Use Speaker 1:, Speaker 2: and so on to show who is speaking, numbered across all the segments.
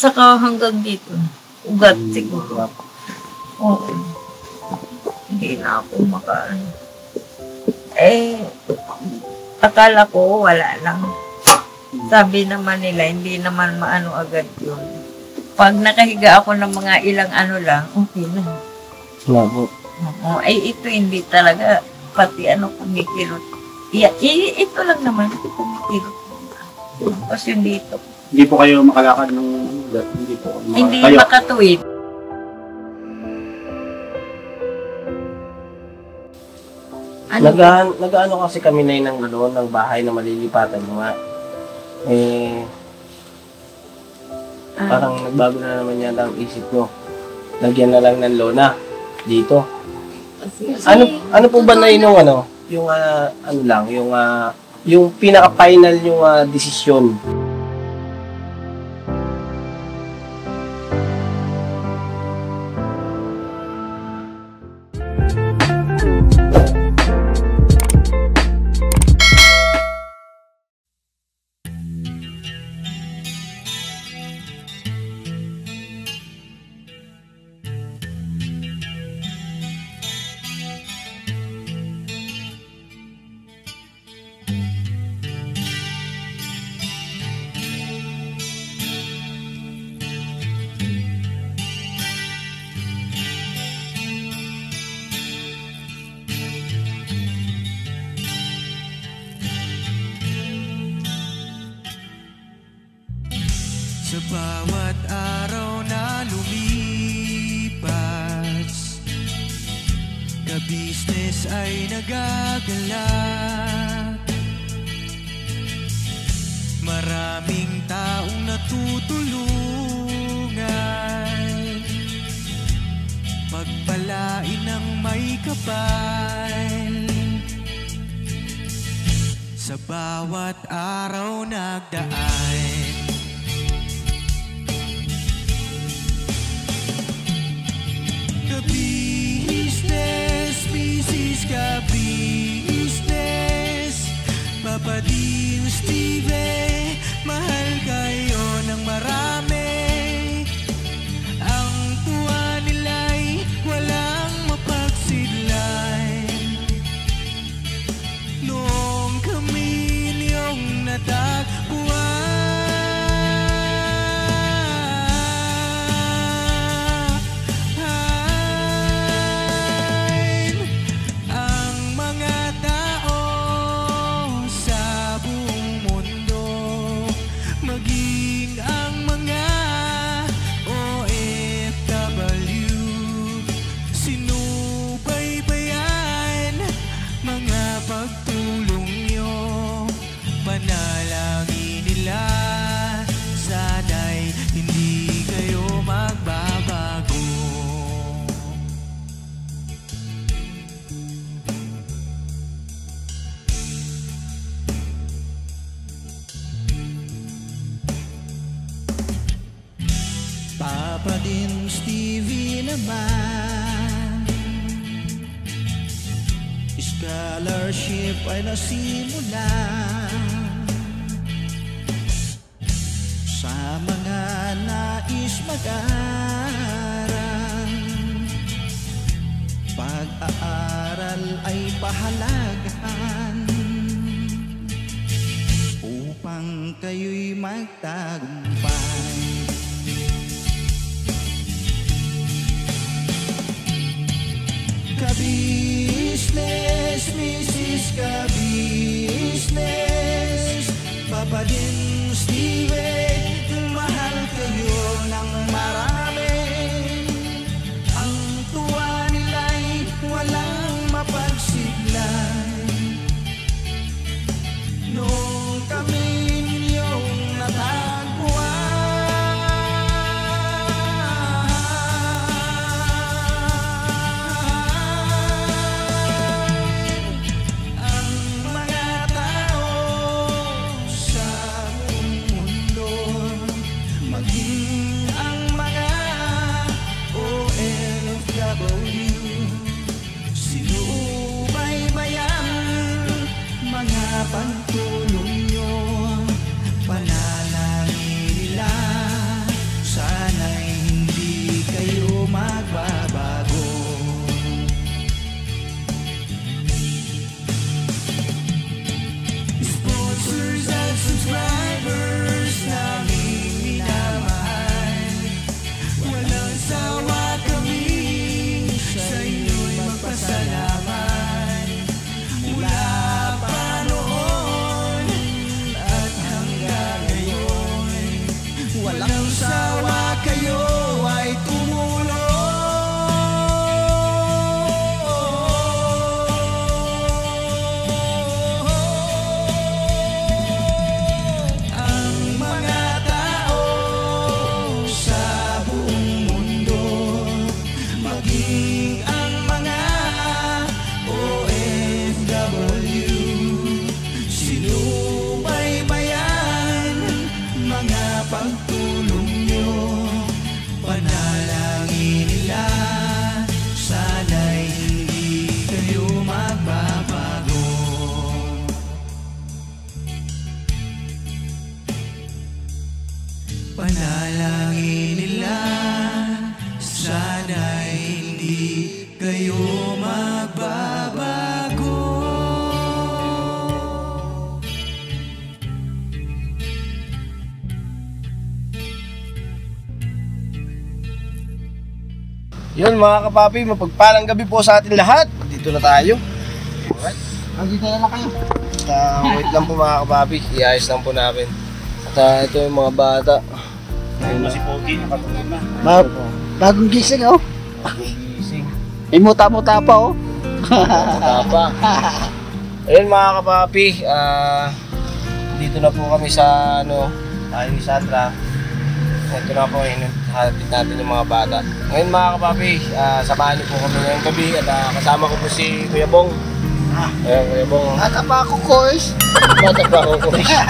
Speaker 1: Saka hanggang dito. Ugat siguro. Oo. Hindi na ako makaano. Akala ko wala lang. Sabi naman nila, hindi naman maano agad yun. Pag nakahiga ako ng mga ilang ano lang, okay na.
Speaker 2: Labo.
Speaker 1: Oo. Ito hindi talaga. Pati kumikirot. Ito lang naman. Kumikirot. Tapos yung dito.
Speaker 2: Hindi po kayo makalakad ng... Hindi po.
Speaker 1: Hindi makatuwid.
Speaker 3: Nag-ano kasi kami na ng gano'n, ng bahay na malilipatan mo nga. Parang nagbago na naman yata ang isip ko. Lagyan na lang ng lona dito. Ano po ba na yung yung pinaka-final yung desisyon?
Speaker 4: Sa bawat araw na lumipas, ka-business ay nagagalak. Maraming taong natutulungan, pagpalain ng may kapal. Sa bawat araw nagdaan, ka-business, business ka-business, Papa Dean, Steve, mahal kayo ng marami. Ang tuwa nila'y walang mapagsidlay. Noong kami niyong natagpuan, Papa Dean, Stevie naman, scholarship ay nasimulan. Sa mga nais mag-aral, pag-aaral ay pahalagahan upang kayo'y magtagumpay. Ka-business, Mrs. Ka-business, Papa Dean, Steve, mahal kayo ng marami. Ang tuwa nila'y walang mapagsiglay. Noong kami ninyong natagpuan, ang mga tao sa buong mundo sana'y hindi kayo magbabago. Sponsors at subscribers naming minamahal, walang sawa kami sa inyo'y magpasalamat. Mula pa noon at hanggang ngayon, walang sawa kayo ay tumulong. Ang mga tao sa buong mundo, maging ang mga OFW, sinubaybayan mga pagtulong nyo, panalangin nila sana'y hindi kayo magbabago. Panalangin nila sana'y hindi kayo magbabago.
Speaker 3: Yun mga kapapi, mapagpalang gabi po sa atin lahat. Dito na tayo. Alright.
Speaker 2: Andito na lang kayo.
Speaker 3: Wait lang po mga kapapi, iayos lang po namin. At ito yung mga bata.
Speaker 2: Ayun na si Pogi, nakatulog na.
Speaker 5: Bagong gising oh.
Speaker 3: Gising.
Speaker 5: May muta-muta pa oh.
Speaker 3: Tapa. Ayun mga kapapi, dito na po kami sa tayo ni Sandra. Ito na po, hatid natin yung mga bata. Ngayon mga kapapi, samahan niyo po kami ngayong gabi at kasama ko po si Kuya Bong. Ayan, Kuya Bong.
Speaker 5: Bata pa ako, Koys.
Speaker 3: Bata pa ako, Kuya.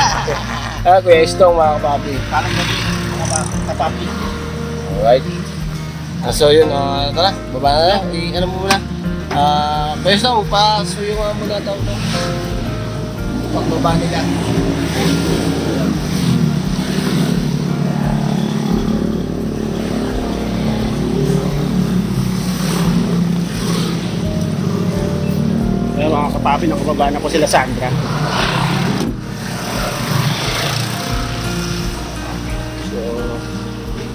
Speaker 3: Kuya Istong mga kapapi.
Speaker 2: Parang gabi, mga kapapi.
Speaker 3: Alright. So yun, tara, baba na. Ano mo muna? Kuya Istong, pasuyo nga muna tao to. Pagbaba nila.
Speaker 2: Ayun mga kapapi, nakababa na po sila Sandra. So,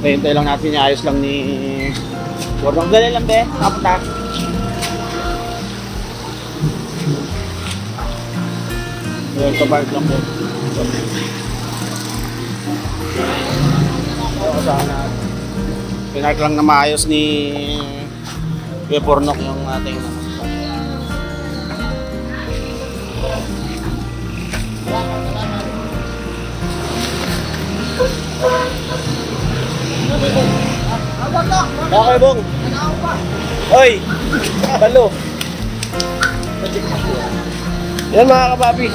Speaker 2: hintay lang natin, ayos lang ni Gordon. Dali lang be, kapunta. Ayun, kapark lang po. Ayun, kasama. Pinark lang na maayos ni Kuya Pornok yung ating
Speaker 3: Okay, Bong. Hoy! Balo. Yan mga kapapi,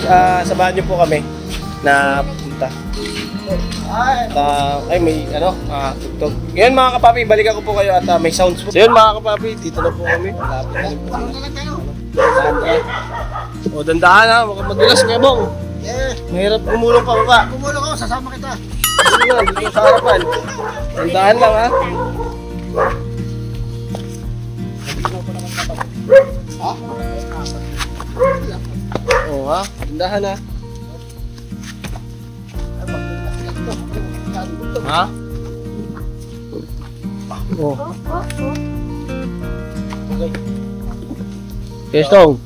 Speaker 3: samahan niyo po kami na punta. Ay may tugtog. Yan mga kapapi, balikan ko po kayo at may sounds po. So yun mga kapapi, dito na po kami. Lapit na rin po kami. O dandahan ha, mukhang madulas kayo, Bong. Mahirap umulong pa baba.
Speaker 5: Kumulong ako, sasama kita.
Speaker 3: Sige na, dito sa harapan. Dandahan lang ha. Oo ha, dandahan ha. Ha? Oh. Okay. Kestong.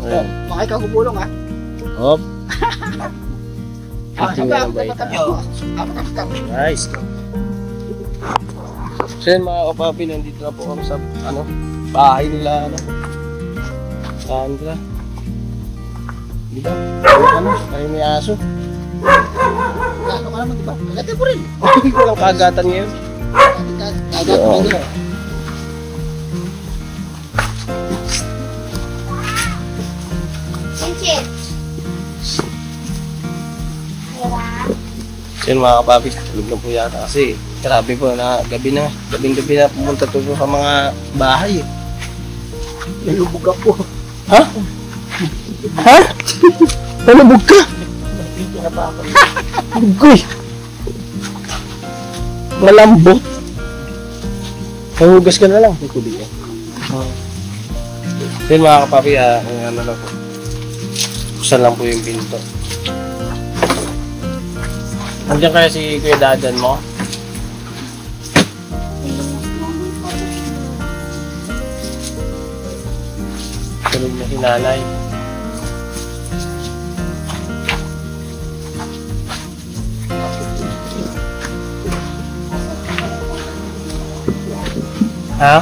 Speaker 3: Ayan.
Speaker 5: Baka ikaw kumulong ha.
Speaker 3: Hop. Acting na ng baita. Nice. So yun mga kapapi, nandito na po kami sa bahay nila Sandra. Di ba? Kayo may aso.
Speaker 5: Ano ka naman diba? Kagatin mo rin.
Speaker 3: Hindi ko lang kagatan ngayon.
Speaker 5: Kagatin mo rin.
Speaker 3: So yun mga kapapi, tulog na po yata kasi grabe po na gabi na. Gabing-gabi na pumunta to sa mga bahay eh.
Speaker 5: Nalubog ako.
Speaker 3: Ha? Ha? Nalubog ka? Bugoy. Malambot. Hugas ka na lang. May tubig yan. Then mga kapapi, ano lang po. Buksan lang po yung pinto. Nandiyan kaya si Kuya Dadan mo? Tulog na si nanay. Ha?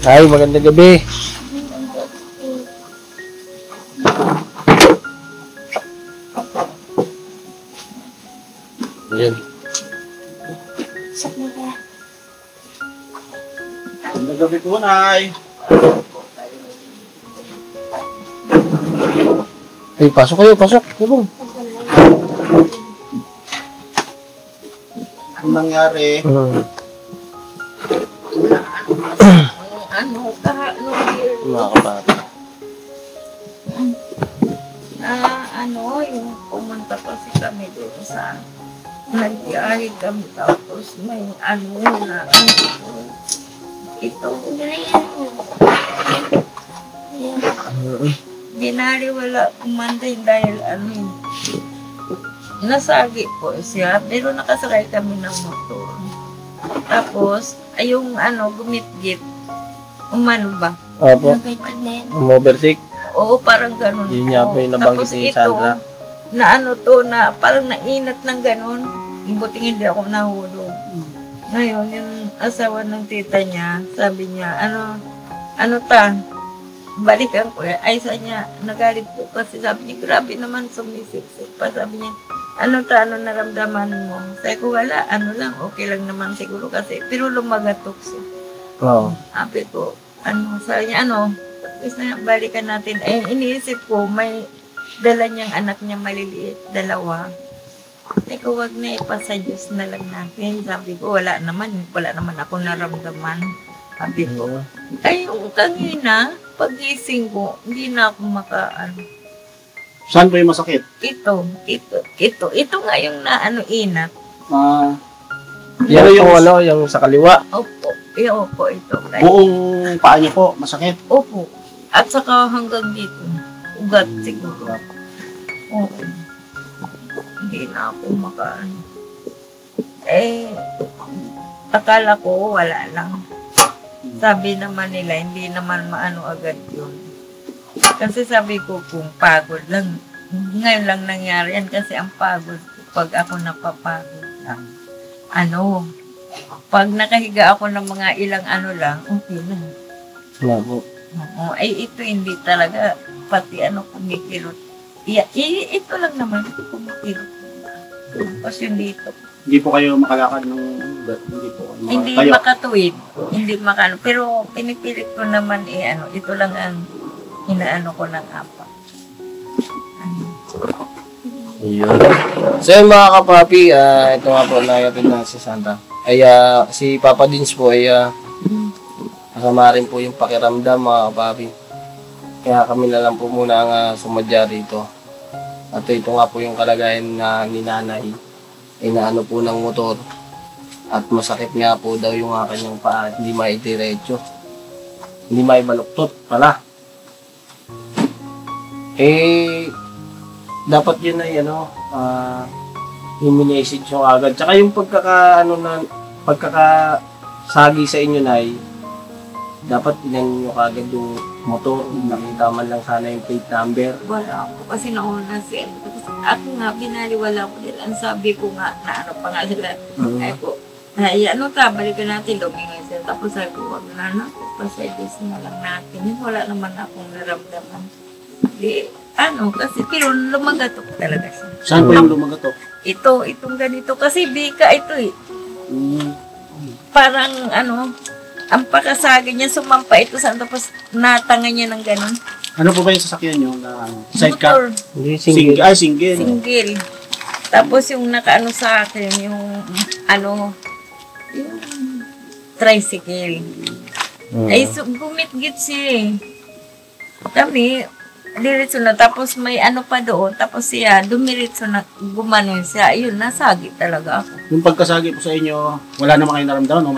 Speaker 3: Ay, magandang gabi. Yan.
Speaker 2: Magandang gabi po, Nay.
Speaker 3: Ay, pasok kayo, pasok. Tulong.
Speaker 2: Anong nangyari?
Speaker 3: Mga kapapi.
Speaker 1: Yung pumunta kasi kami doon sa nagyari kami tapos may na ito binariwala kumanday dahil nasagi po siya pero nakasakay kami ng motor tapos yung gumit-git umano ba?
Speaker 3: Opo. Overtake.
Speaker 1: Oo, parang ganun.
Speaker 3: Yun nga po yung nabanggit ni Sandra.
Speaker 1: Na parang nainat ng ganun. Buting hindi ako nahulog. Ngayon, yung asawa ng tita niya, sabi niya, balikan ko eh. Ay, sa niya, nagalit po kasi sabi niya, grabe naman sumisiksik pa. Sabi niya, ano naramdaman mo? Sabi ko, wala, lang, okay lang naman siguro kasi, pero lumagatok siya.
Speaker 3: Oo.
Speaker 1: Sabi ko, sabi niya, tapos na balikan natin. Ay, iniisip ko, may dala niyang anak niya maliliit, 2. Teko, wag na ipasa Diyos na lang natin. Sabi ko, wala naman ako naramdaman. Sabi ko, ay, yung kanina, pagising ko, hindi na ako
Speaker 2: Saan po yung masakit?
Speaker 1: Ito nga yung inat.
Speaker 3: Yung sa kaliwa.
Speaker 1: Opo, ito.
Speaker 2: Buong paa niyo po, masakit.
Speaker 1: Opo. At saka hanggang dito, ugat siguro. Oo. Hindi na ako akala ko wala lang. Sabi naman nila, hindi naman agad yun. Kasi sabi ko kung pagod lang, ngayon lang nangyari yan kasi ang pagod pag ako napapagod lang. Pag nakahiga ako ng mga ilang lang, okay na.
Speaker 3: Wala po.
Speaker 1: Oo, ay ito hindi talaga, pati kumikirot. Ito lang naman, kumikirot. Tapos yung dito.
Speaker 2: Hindi po kayo makalakad ng
Speaker 1: Hindi
Speaker 2: kayo.
Speaker 1: makatuwid. Hindi makano. Pero pinipilit ko naman ito lang ang ko ng apa.
Speaker 3: Ayun. So yun mga kapapi, ito nga po nayapin na si Sandra. Ay si Papa Dins po ay kasama rin po yung pakiramdam mga kapapi. Kaya kami na lang po muna ang sumadya rito. At ito nga po yung kalagayan na ni nanay. Inaano po ng motor. At masakit nga po daw yung kanyang paa. Hindi maidiretso. Hindi maibaluktot pala. Dapat yun ay i-message nyo agad. Tsaka yung pagkakasagi sa inyo na dapat inan nyo agad yung motor. Nakita man lang sana yung plate number.
Speaker 1: Wala ako kasi nauna siya. Ako nga, binaliwala ko nila. Ang sabi ko nga, pa nga sila. Ay ko, balikan natin, lumingon sila. Tapos sabi ko, wag na pasidis na lang natin. Wala naman akong naramdaman. Kasi pero lumagatok talaga siya.
Speaker 2: Saan po yung lumagatok?
Speaker 1: Itong ganito. Kasi bika ito eh. Parang ang pakasagin niya, sumampa ito saan tapos natanga niya ng ganun.
Speaker 2: Ano po ba yung sasakyan nyo na sidecar?
Speaker 1: Motor.
Speaker 3: Hindi, single.
Speaker 2: Single.
Speaker 1: Single. Tapos yung sa akin, yung tricycle. Ay, gumit-git siya eh. Kami, diretso na. Tapos may ano pa doon. Tapos siya, dumiretso na, gumanon siya. Ayun, nasagi talaga ako.
Speaker 2: Yung pagkasagi po sa inyo, wala naman kayong naramdaman o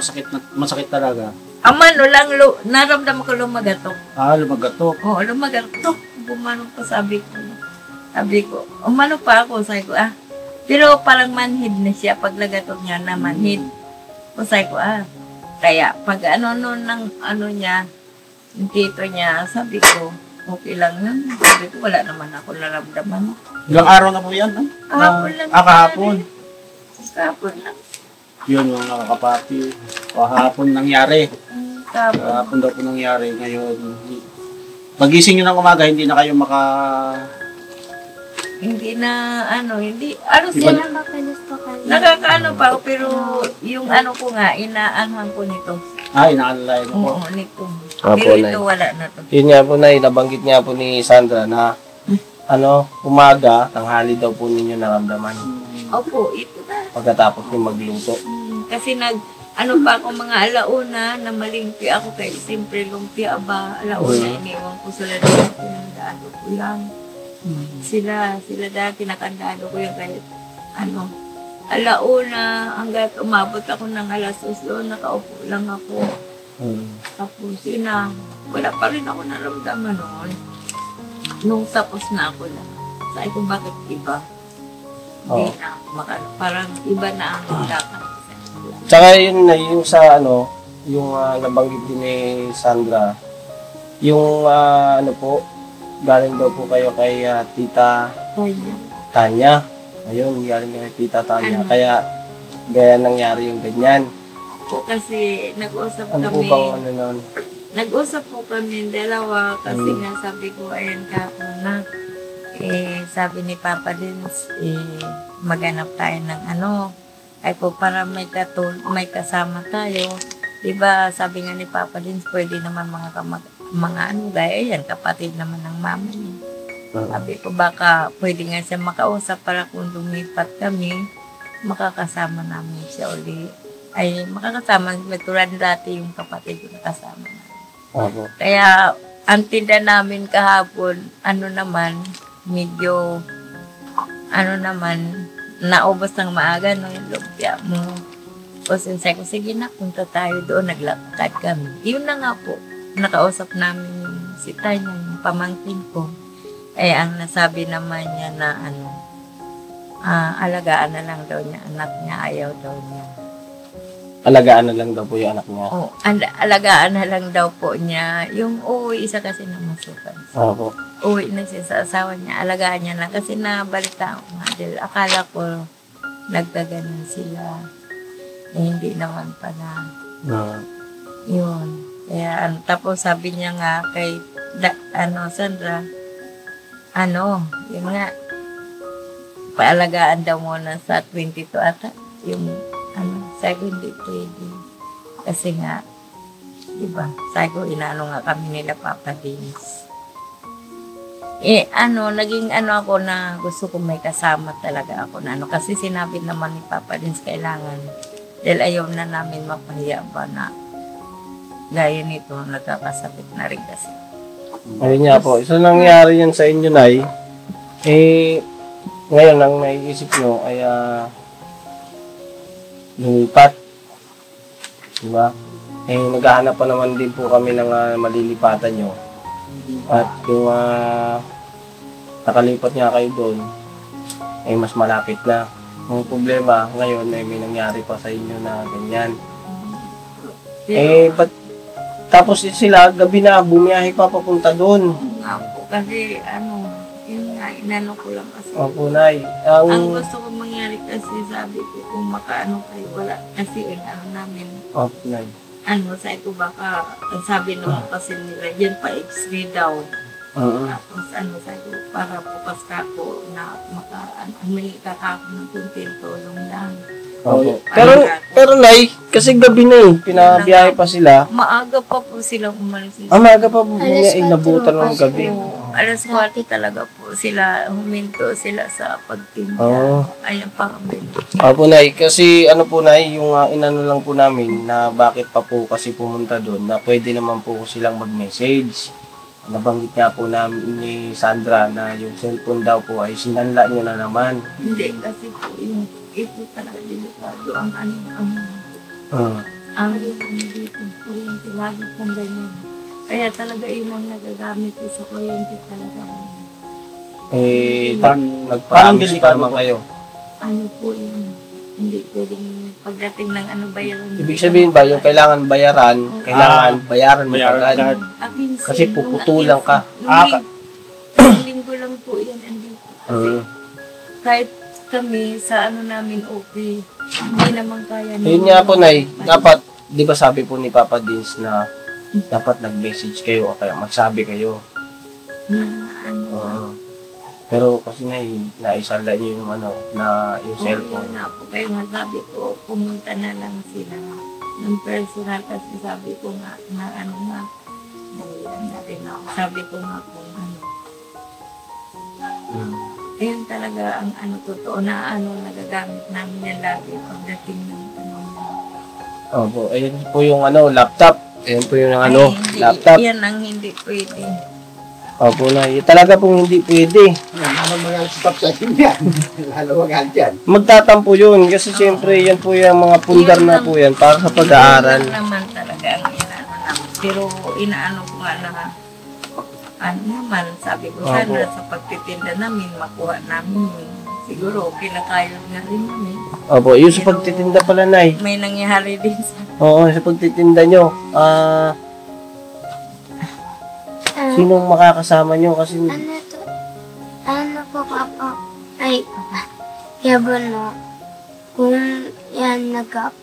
Speaker 2: masakit talaga?
Speaker 1: Amano lang, naramdaman ko lumagatok.
Speaker 2: Lumagatok.
Speaker 1: Oo, lumagatok. Gumanon pa, sabi ko. Umano pa ako, sabi ko, Pero parang manhid na siya, pag lagatok niya na manhid. O sabi ko, kaya pag ng niya, yung tito niya, sabi ko, okay lang yun. Sabi ko, wala naman ako naramdaman.
Speaker 2: Ilang araw na po yan?
Speaker 1: Kahapon lang.
Speaker 2: Kahapon.
Speaker 1: Kahapon lang.
Speaker 2: Yun yung nakakapati. Kahapon nangyari.
Speaker 1: Kahapon.
Speaker 2: Kahapon daw po nangyari. Ngayon, pagising nyo ng umaga, hindi na kayo
Speaker 1: Hindi na, hindi. Ano siya,
Speaker 6: Nakakalis pa kayo.
Speaker 1: nakakaano pa ako, pero yung ko nga, inaanhan ko nito.
Speaker 2: inaalala nyo po.
Speaker 1: Oo, nito.
Speaker 3: Opo,
Speaker 1: Pero
Speaker 3: Nay.
Speaker 1: ito wala na to.
Speaker 3: Yun nga po, Nay, nabanggit nga po ni Sandra na umaga, tanghali daw po ninyo naramdaman
Speaker 1: Opo, ito na.
Speaker 3: pagkatapos yung magluto.
Speaker 1: Kasi pa ako mga alauna na malimpi ako kay siyempre lumpia ba, alauna iniwan ko sila dito, pinandado ko lang. Sila dati nakandado ko yung kahit alauna hanggang umabot ako ng alas 8 doon, nakaupo lang ako. Tapos yun na, wala pa rin ako naramdaman noon. Nung tapos na ako na, sabi ko bakit iba? Hindi na ako parang iba na ang lakad.
Speaker 3: Tsaka yun na, yung sa yung nabanggit din ni Sandra, yung galing daw po kayo kay Tita Tanya. Ayun, galing kay Tita Tanya. Kaya, gaya nangyari yung ganyan.
Speaker 1: Po kasi nag-usap
Speaker 3: Ano po
Speaker 1: kami.
Speaker 3: bang nun?
Speaker 1: Nag-usap po kami dalawa kasi nga sabi ko ayan ka na sabi ni Papa Dins maghanap tayo ng ay po para may kasama tayo. Diba sabi nga ni Papa Dins pwede naman mga gaya yan, kapatid naman ng mama niya. Sabi ko baka pwede nga siya makausap para kung lumipat kami, makakasama namin siya uli. Ay makakasama, tulad dati yung kapatid ko nakasama namin. Kaya ang tinda namin kahapon, medyo naubos ng maaga yung lumpia mo. O sinsay ko, sige na, punta tayo doon, naglakad kami. Yun na nga po, nakausap namin si Tanya, yung pamangkin ko. Ang nasabi naman niya na alagaan na lang daw niya, anak niya, ayaw daw niya.
Speaker 3: Alagaan na lang daw po yung anak niya.
Speaker 1: Oo, alagaan na lang daw po niya. Yung uuwi, isa kasi na masukan.
Speaker 3: Opo.
Speaker 1: Uwi na siya sa asawa niya, alagaan niya lang. Kasi nabalita ko nga, dahil akala ko nagkaganon sila. Hindi naman pala. Yun. Kaya, tapos sabi niya nga kay, Sandra, yun nga, paalagaan daw muna sa 22 ata, yung, sabi ko hindi pwede. Kasi nga, diba, sabi ko, inaano nga kami nila Papa Dins. Naging ako na gusto ko may kasama talaga ako na kasi sinabi naman ni Papa Dins kailangan, dahil ayaw na namin mapahiya ba na gaya nito, nagkakasabit na rin kasi.
Speaker 3: Ayun nga po, isa nangyari yan sa inyo, Nay. Ngayon ang naiisip nyo ay lumipat. Diba? Naghahanap pa naman din po kami ng malilipatan nyo. At yung nakalipat nga kayo doon, mas malapit na. Ang problema ngayon may nangyari pa sa inyo na ganyan. But tapos sila gabi na bumiyahe pa papunta doon.
Speaker 1: Nga po, kasi yun nga, inano ko lang kasi.
Speaker 3: Opo, Nay.
Speaker 1: Ang gusto ko mangyari kasi sabi ko kung makaano kayo, wala. Kasi namin,
Speaker 3: Opo, Nay.
Speaker 1: sabi ko baka, sabi naman kasi nila, yan pa X-ray daw. Tapos sabi ko, para bukas ka ko na humingi ka ako ng kunting tulong lang.
Speaker 3: Opo. Pero Nay, kasi gabi na pinabiyahe pa sila.
Speaker 1: Maaga pa po silang umalis.
Speaker 3: Maaga pa po niya inabutan ng gabi.
Speaker 1: Alas 4 talaga po sila, huminto sila sa pagtinda. Ayan pa kami.
Speaker 3: Opo, Nay, kasi po, Nay, yung inano lang po namin na bakit pa po kasi pumunta doon na pwede naman po silang mag-message. nabanggit nga po namin ni Sandra na yung cellphone daw po ay sinanla nyo na naman.
Speaker 1: Hindi kasi po yung ito talaga delikado ang ang dito kuryente lagi pong ganyan. Kaya talaga yung mga nagagamit ko sa kuryente talaga.
Speaker 2: Parang
Speaker 3: Nagpa-amis pa
Speaker 2: delikado
Speaker 3: naman
Speaker 2: po.
Speaker 3: kayo.
Speaker 1: Ano po yun, hindi pwedeng pagdating ng ano ba yun.
Speaker 3: Ibig sabihin ba, yung kailangan bayaran, kailangan bayaran mo
Speaker 2: bayaran
Speaker 3: agad.
Speaker 2: agad.
Speaker 3: Kasi puputulan ka.
Speaker 1: Nung linggo lang po yan andito. Kasi
Speaker 3: Mm.
Speaker 1: kahit kami sa ano namin okay, hindi naman kaya.
Speaker 3: Yun nga po, Nay, dapat, di ba sabi po ni Papa Dins na dapat nag-message kayo o kaya magsabi kayo.
Speaker 1: Na, ano,
Speaker 3: Oo. Pero kasi naisala niyo yung yung cellphone.
Speaker 1: na po kayo nga sabi ko, pumunta na lang sila ng personal kasi sabi ko nga na ano nga, nahilan na rin ako. Sabi ko nga kung ano,
Speaker 3: Mm.
Speaker 1: ayun talaga ang ano totoo na ano nagagamit namin yan lagi pagdating ng ano.
Speaker 3: Opo, ayun po yung laptop. Ayun po yung
Speaker 1: Ay, hindi,
Speaker 3: laptop.
Speaker 1: yan ang hindi pwede.
Speaker 3: Opo, Nay. Talaga pong hindi pwede.
Speaker 5: Lalo magalit si Pop sa akin yan. Lalo magalit yan.
Speaker 3: Magtatampo yun kasi siyempre yan po yung mga pundar na po yan para sa pag-aaral.
Speaker 1: Yun lang naman talaga ang inaano namin. Pero inaano ko nga na ano naman, sabi ko sana sa pagtitinda namin, makuha namin yun. Siguro, kinakayod nga rin namin.
Speaker 3: Opo, yung sa pagtitinda pala, Nay.
Speaker 1: May nangyari din sa...
Speaker 3: Oo, sa pagtitinda nyo. Sinong makakasama nyo? Kasi
Speaker 6: Ano to? Ano po, Papa? Ay, Papa. Kaya ba, no? Kung yan,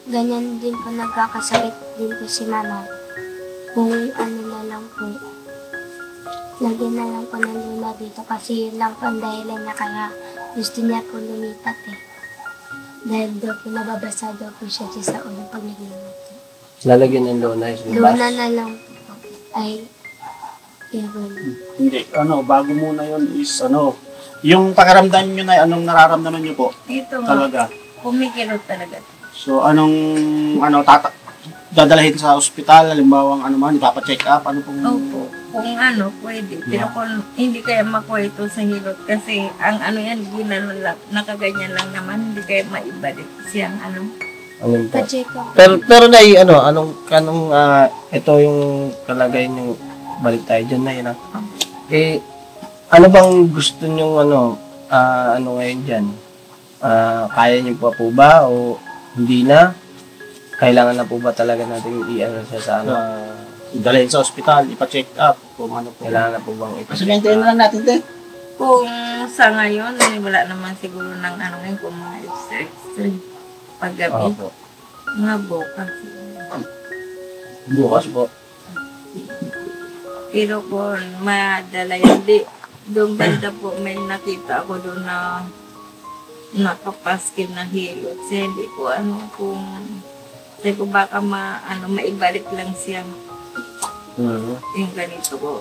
Speaker 6: ganyan din po, nagkakasakit din po si Mama. Kung ano na lang po, lagyan na lang po ng luna dito kasi yun lang po ang dahilan na kaya gusto niya po lumipat eh. Dahil daw po nababasa daw po siya sa ulo pag naglimat.
Speaker 3: lalagyan ng lona is
Speaker 6: Luna na lang po. Ay, kaya ba, no?
Speaker 2: Hindi, bago muna yun is yung pakiramdam nyo na anong nararamdaman nyo po
Speaker 1: Ito nga,
Speaker 2: talaga.
Speaker 1: kumikilot talaga.
Speaker 2: So, dadalahin sa ospital, halimbawa, ipapacheck up, ano pong...
Speaker 1: Opo, kung ano, pwede. Pero kung hindi kaya makuha ito sa hilot, kasi ang ano yan, ginano lang, nakaganyan lang naman, hindi kaya maibalik siyang ano.
Speaker 3: Anong po?
Speaker 6: Pa-check up.
Speaker 3: Pero na ito yung kalagayan yung balik tayo dyan na yun. Ano bang gusto nyong ngayon dyan? Kaya nyo pa po ba o hindi na? Kailangan na po ba talaga natin siya sa
Speaker 2: Dalhin sa ospital, ipacheck up, kung ano po.
Speaker 3: Kailangan na po bang
Speaker 5: Pasunyantayin na lang natin, te.
Speaker 1: Kung sa ngayon, wala naman siguro ng ano ngayon, kung mga extra paggabi,
Speaker 3: Opo.
Speaker 1: mga bukas.
Speaker 3: Bukas po.
Speaker 1: Pero kung madala yun, doon banda po may nakita ako doon na nakapaskil na hilot. Kasi hindi ko kasi ko baka maibalik lang siya yung ganito ko.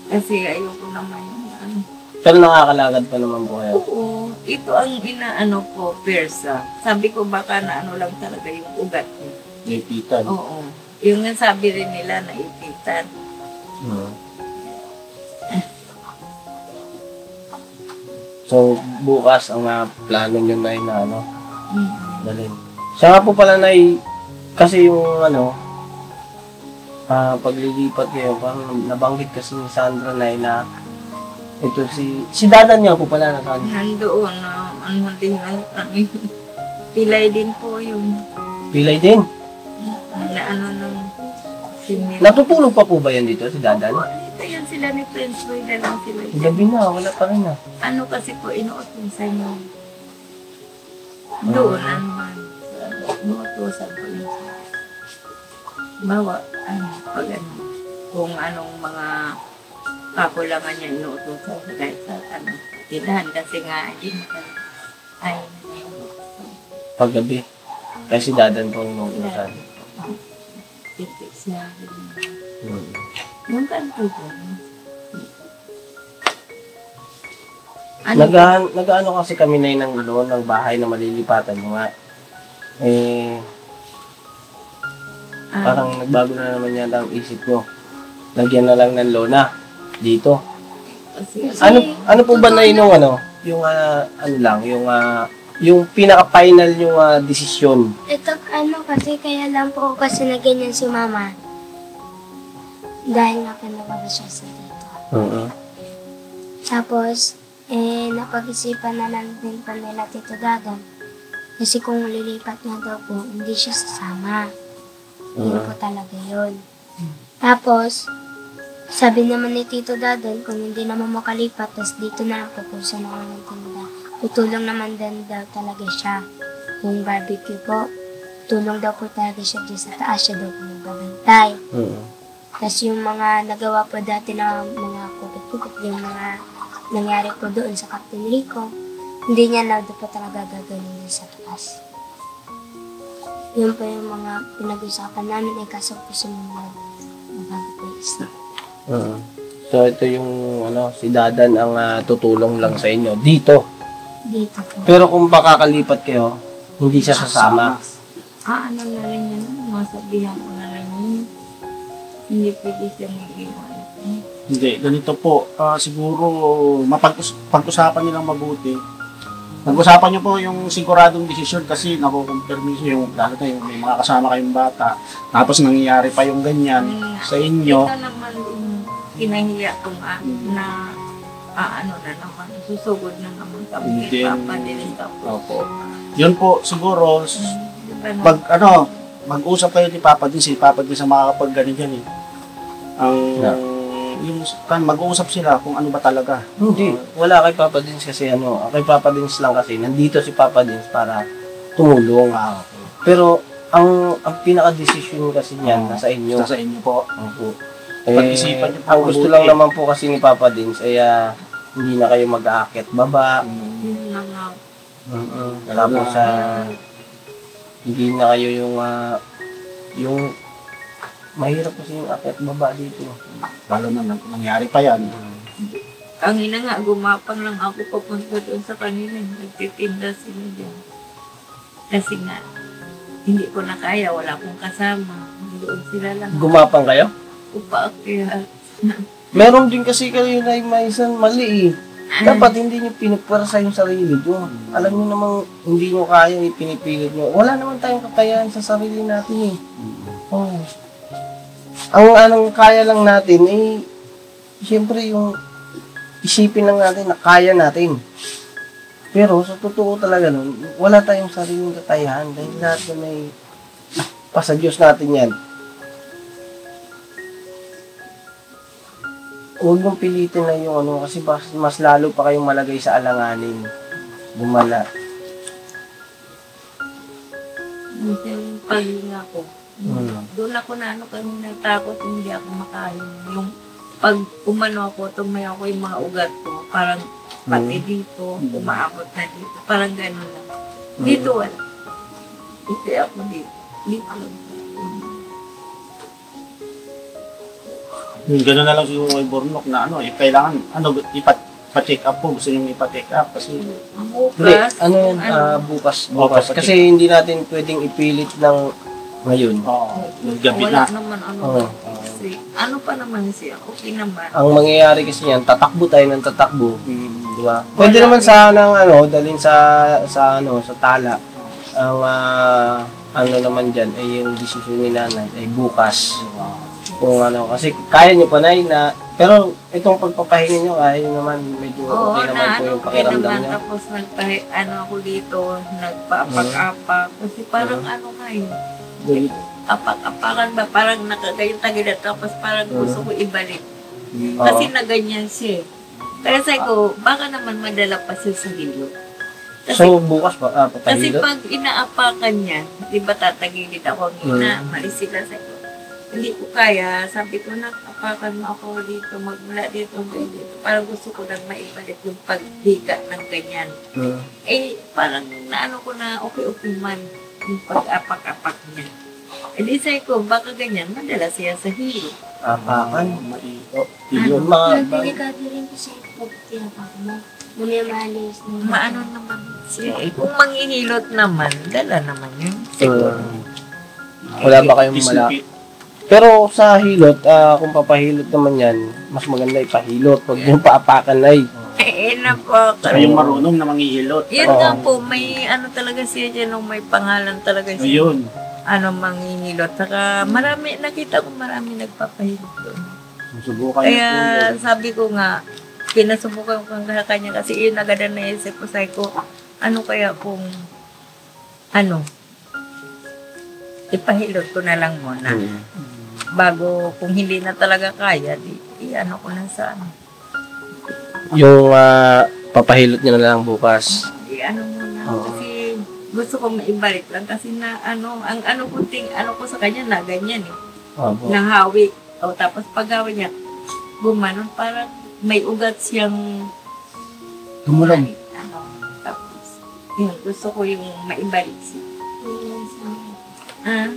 Speaker 1: Kasi ayoko naman yung
Speaker 3: Pero nakakalagad pa naman po kayo.
Speaker 1: Oo, ito ang inaano ko, persa. Sabi ko baka na lang talaga yung ugat niya.
Speaker 3: Ipitan.
Speaker 1: Oo. Yung nga sabi rin nila na ipitan.
Speaker 3: So, bukas ang plano nyo na
Speaker 1: Mm.
Speaker 3: dalhin. Siya nga po pala kasi yung paglilipat kayo, parang nabanggit kasi ni Sandra na ito si Dadan niya po pala
Speaker 1: Nandoon na din pilay din po yung
Speaker 3: pilay din.
Speaker 1: na ng sinil.
Speaker 3: Natutulog pa po ba yan dito si Dadan?
Speaker 1: Ito yan sila ni Prince Boy na lang sila.
Speaker 3: Gabi na, wala pa rin
Speaker 1: Ano kasi po, inuutosan sa inyo. Doon naman. Inuutosan po yun. Bawa, pag kung anong mga kakulangan niya inuutosan sa kahit sa tinahan kasi nga ay
Speaker 3: Paggabi. Kasi Dadan po inuutosan.
Speaker 1: titis na yung kanto po.
Speaker 3: Nag-ano kasi kami ng bahay na malilipatan mo nga. Parang nagbago na naman yata ang isip ko. Lagyan na lang ng lona. Dito.
Speaker 1: Kasi,
Speaker 3: Ano po ba na yung yung yung pinaka-final yung desisyon?
Speaker 6: Ito, kasi kaya lang po kasi na ganyan si mama. Dahil nga pinababa siya sa dito. Tapos, napag-isipan na lang din pa nila Tito Dadan. Kasi kung lilipat nga daw po, hindi siya sasama. Yun po talaga yun. Tapos, sabi naman ni Tito Dadan, kung hindi naman makalipat, tapos dito na lang po sa naman ng tinda. Tutulong naman din daw talaga siya. Yung barbecue po, tulong daw po talaga siya dyan sa taas, siya daw po magbabantay. Tapos yung mga nagawa po dati na mga kupit-kupit, yung mga nangyari po doon sa Captain Rico, hindi niya na po talaga gagawin sa taas. Yun po yung mga pinag-usapan namin, kaso po sumunod bago po isip.
Speaker 3: So ito yung si Dadan ang tutulong lang sa inyo dito.
Speaker 6: Dito po.
Speaker 3: Pero kung makakalipat kayo, hindi siya sasama.
Speaker 1: ano na rin yun, masabihan ko na rin yun. Hindi pwede siya mag-iwan.
Speaker 2: Hindi, ganito po. Siguro, pag-usapan nilang mabuti. Pag-usapan niyo po yung siguradong desisyon kasi nakukumpirmi yung, lalo na yung may mga kasama kayong bata. Tapos nangyayari pa yung ganyan sa inyo.
Speaker 1: Ito naman yung kinahiya ko nga na na naman, susugod na naman kami kay
Speaker 2: Then,
Speaker 1: Papa din tapos.
Speaker 2: Opo. Yun po, siguro, mag-usap kayo ni Papa din, si Papa din sa makakapag ganyan eh. Yung mag-uusap sila kung ano ba talaga.
Speaker 3: Hindi, wala kay Papa Dins kasi kay Papa Dins lang kasi nandito si Papa Dins para tumulong.
Speaker 2: Okay.
Speaker 3: Pero ang pinaka-decision kasi niyan nasa inyo.
Speaker 2: Sa inyo po.
Speaker 3: Opo.
Speaker 2: Pag-isipan niyo po
Speaker 3: ang gusto
Speaker 2: mabuti.
Speaker 3: lang naman po kasi ni Papa Dins ay hindi na kayo mag-aakyat baba.
Speaker 1: Yun na nga.
Speaker 3: Tapos hindi na kayo yung mahirap kasi yung aakyat baba dito.
Speaker 2: Lalo na nangyari pa yan.
Speaker 1: Ang ina nga, gumapang lang ako papunta doon sa kanila. Nagtitinda sila dyan. Kasi nga, hindi ko na kaya, wala akong kasama. Doon sila lang.
Speaker 3: Gumapang kayo?
Speaker 1: Upaakyat.
Speaker 3: Meron din kasi kayo na may isang mali eh. Dapat hindi nyo pinagpwersa yung sarili nyo. Alam nyo namang hindi nyo kaya, pinipilit nyo. Wala naman tayong kakayahan sa sarili natin eh. Oh. Ang kaya lang natin eh, siyempre yung isipin lang natin na kaya natin. Pero sa totoo talaga nun, wala tayong sariling kakayahan dahil lahat na may pasa Diyos natin yan. Huwag mong pilitin na yung kasi mas lalo pa kayong malagay sa alanganin. Bumala.
Speaker 1: Minsan paghinga ko. Doon ako na kami natakot, hindi ako makain. Yung pag ako, tumayo ako yung mga ugat ko, parang pati dito, umaabot na dito. Parang gano'n lang. Dito wala. Hindi ako dito. Dito lang.
Speaker 2: Yung gano'n na lang siguro kay Bornok na kailangan, ipa-check up po. Gusto nyo ipa-check up kasi
Speaker 1: Ang
Speaker 3: Hindi,
Speaker 1: bukas,
Speaker 3: bukas. Kasi hindi natin pwedeng ipilit ng ngayon.
Speaker 2: gabi
Speaker 1: wala
Speaker 2: na.
Speaker 1: naman
Speaker 3: Oo.
Speaker 1: Kasi, pa naman siya, okay naman.
Speaker 3: Ang mangyayari kasi yan, tatakbo tayo ng tatakbo. Di ba? Pwede naman sanang dalhin sa tala. Ang naman dyan ay yung decision ni nanay ay bukas. Kung kasi kaya nyo pa na, pero itong pagpapahinga nyo, kaya naman medyo okay naman po yung pakiramdam nyo.
Speaker 1: Tapos ako dito, nagpaapak-apak. Kasi parang apak-apakan ba? Parang nakagayong tagila tapos parang gusto ko ibalik. Kasi naganyan siya. Kaya sabi ko, baka naman madala pa siya sa hilo.
Speaker 3: So bukas pa,
Speaker 1: Kasi
Speaker 3: papahilo?
Speaker 1: pag inaapakan niya, di ba tatagilid ako malis sila sa iyo. Hindi ko kaya, sabi ko apakan mo ako dito, magmula dito, dito. Parang gusto ko lang maibalik yung paghiga ng ganyan. Parang ko na okay man yung pag-apak-apak niya. Di sabi ko, baka ganyan, madala siya sa hilo.
Speaker 3: Apakan? Yun
Speaker 6: Delikado rin kasi pag tinapak mo. Malis na.
Speaker 1: Maano naman siya. Kung manghihilot naman, dala naman yun. Siguro.
Speaker 3: Wala ba kayong Pero sa hilot, kung papahilot naman yan, mas maganda ipahilot. Huwag yung paapakan ay.
Speaker 1: Na po.
Speaker 2: Saka yung marunong na manghihilot.
Speaker 1: Yun nga po, may ano talaga siya dyan, may pangalan talaga siya.
Speaker 2: Ayun.
Speaker 1: Ano, manghihilot. Saka marami, nakita ko marami nagpapahilot doon.
Speaker 2: Subukan
Speaker 1: Kaya
Speaker 2: niyo po yun.
Speaker 1: sabi ko nga, pinasubukan ko sa kanya kasi yun agad na naisip ko, sabi ko, ano kaya kung, ano, ipahilot ko na lang muna. Bago, kung hindi na talaga kaya, ano ko na sa ano.
Speaker 3: Yung papahilot nyo na lang bukas.
Speaker 1: Ano muna,
Speaker 3: Oo.
Speaker 1: kasi gusto ko maibalik lang kasi na ano, ang ano kunting, ano ko sa kanya na ganyan eh.
Speaker 3: Opo.
Speaker 1: Nahawi. O tapos paggawa niya, gumanon, parang may ugat siyang
Speaker 2: Tumulong.
Speaker 1: ano, tapos, yun, gusto ko yung maibalik siya. Ah,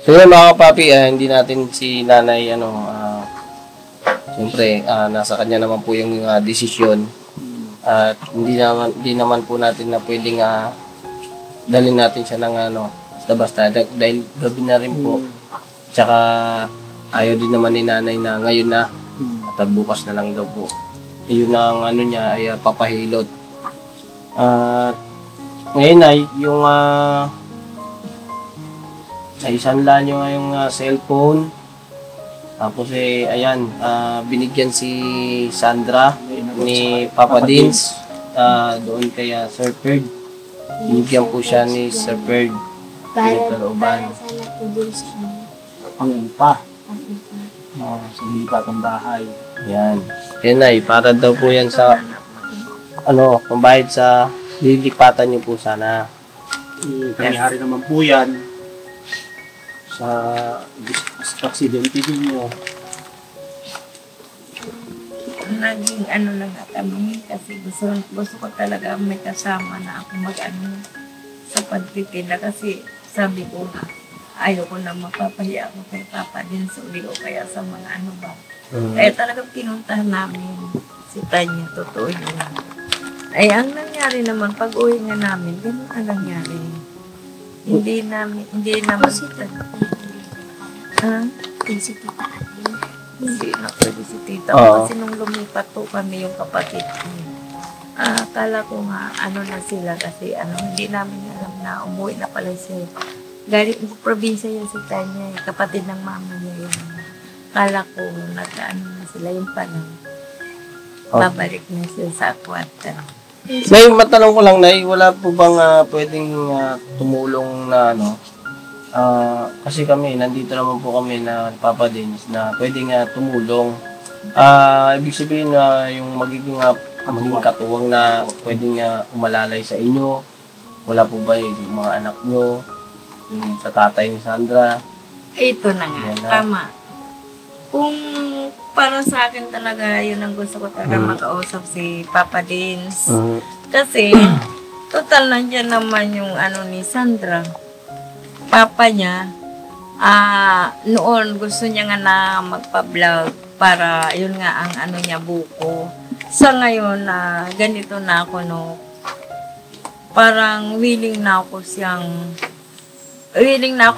Speaker 3: So yun mga kapapi, hindi natin si nanay, siyempre, nasa kanya naman po yung desisyon. At hindi naman po natin na pwedeng dalhin natin siya ng basta-basta. Dahil gabi na rin po. Tsaka ayaw din naman ni nanay na ngayon na at bukas na lang daw po. Yun ang niya ay papahilot. At ngayon ay yung naisanla nyo nga yung cellphone. Tapos ayan, binigyan si Sandra ni Papa Dins doon kay Sir Ferd. Binigyan po siya ni Sir Ferd.
Speaker 6: Para
Speaker 3: Pinagkalooban.
Speaker 6: sana po dun sa ano.
Speaker 2: Pangumpa. Sa lipat ng bahay.
Speaker 3: Yan. Yan ay, para daw po yan sa, pambayad sa lilipatan niyo po sana.
Speaker 2: Nangyari naman po yan sa aksidente ninyo.
Speaker 1: naging ano lang nga kami kasi gusto ko talaga may kasama na ako mag-ano sa pagtitinda kasi sabi ko nga ayoko na mapapahiya ako kay Papa din sa uli o kaya sa mga ano ba. Kaya talagang pinuntahan namin si Tanya, totoo yun. Ay, ang nangyari naman, pag uwi nga namin, ganun ang nangyari. Hindi naman ha?
Speaker 6: Si Tita Ate.
Speaker 1: Hindi na pwede si tita.
Speaker 3: Oo.
Speaker 1: Kasi nung lumipat po kami yung kapatid ko, akala ko nga ano na sila kasi hindi namin alam na umuwi na pala siya. Galing sa probinsya yan si Tanya, kapatid ng mama niya yun. Akala ko nagkaano na sila yung panang. Babalik na siya sa kwarta.
Speaker 3: Nay, matanong ko lang, Nay, wala po bang pwedeng tumulong na kasi kami, nandito naman po kami na Papa Dins na pwedeng tumulong. Ibig sabihin na yung magiging katuwang na pwedeng umalalay sa inyo. Wala po ba yung mga anak nyo, yung sa tatay ni Sandra?
Speaker 1: Ito na nga,
Speaker 3: Yan na.
Speaker 1: tama. Kung para sa akin talaga, yun ang gusto ko talaga makausap si Papa Dins. Kasi, total nandiyan naman yung ni Sandra. Papa niya, noon gusto niya nga na magpa-vlog para yun nga ang niya buko. Sa ngayon na ganito na ako parang willing na ako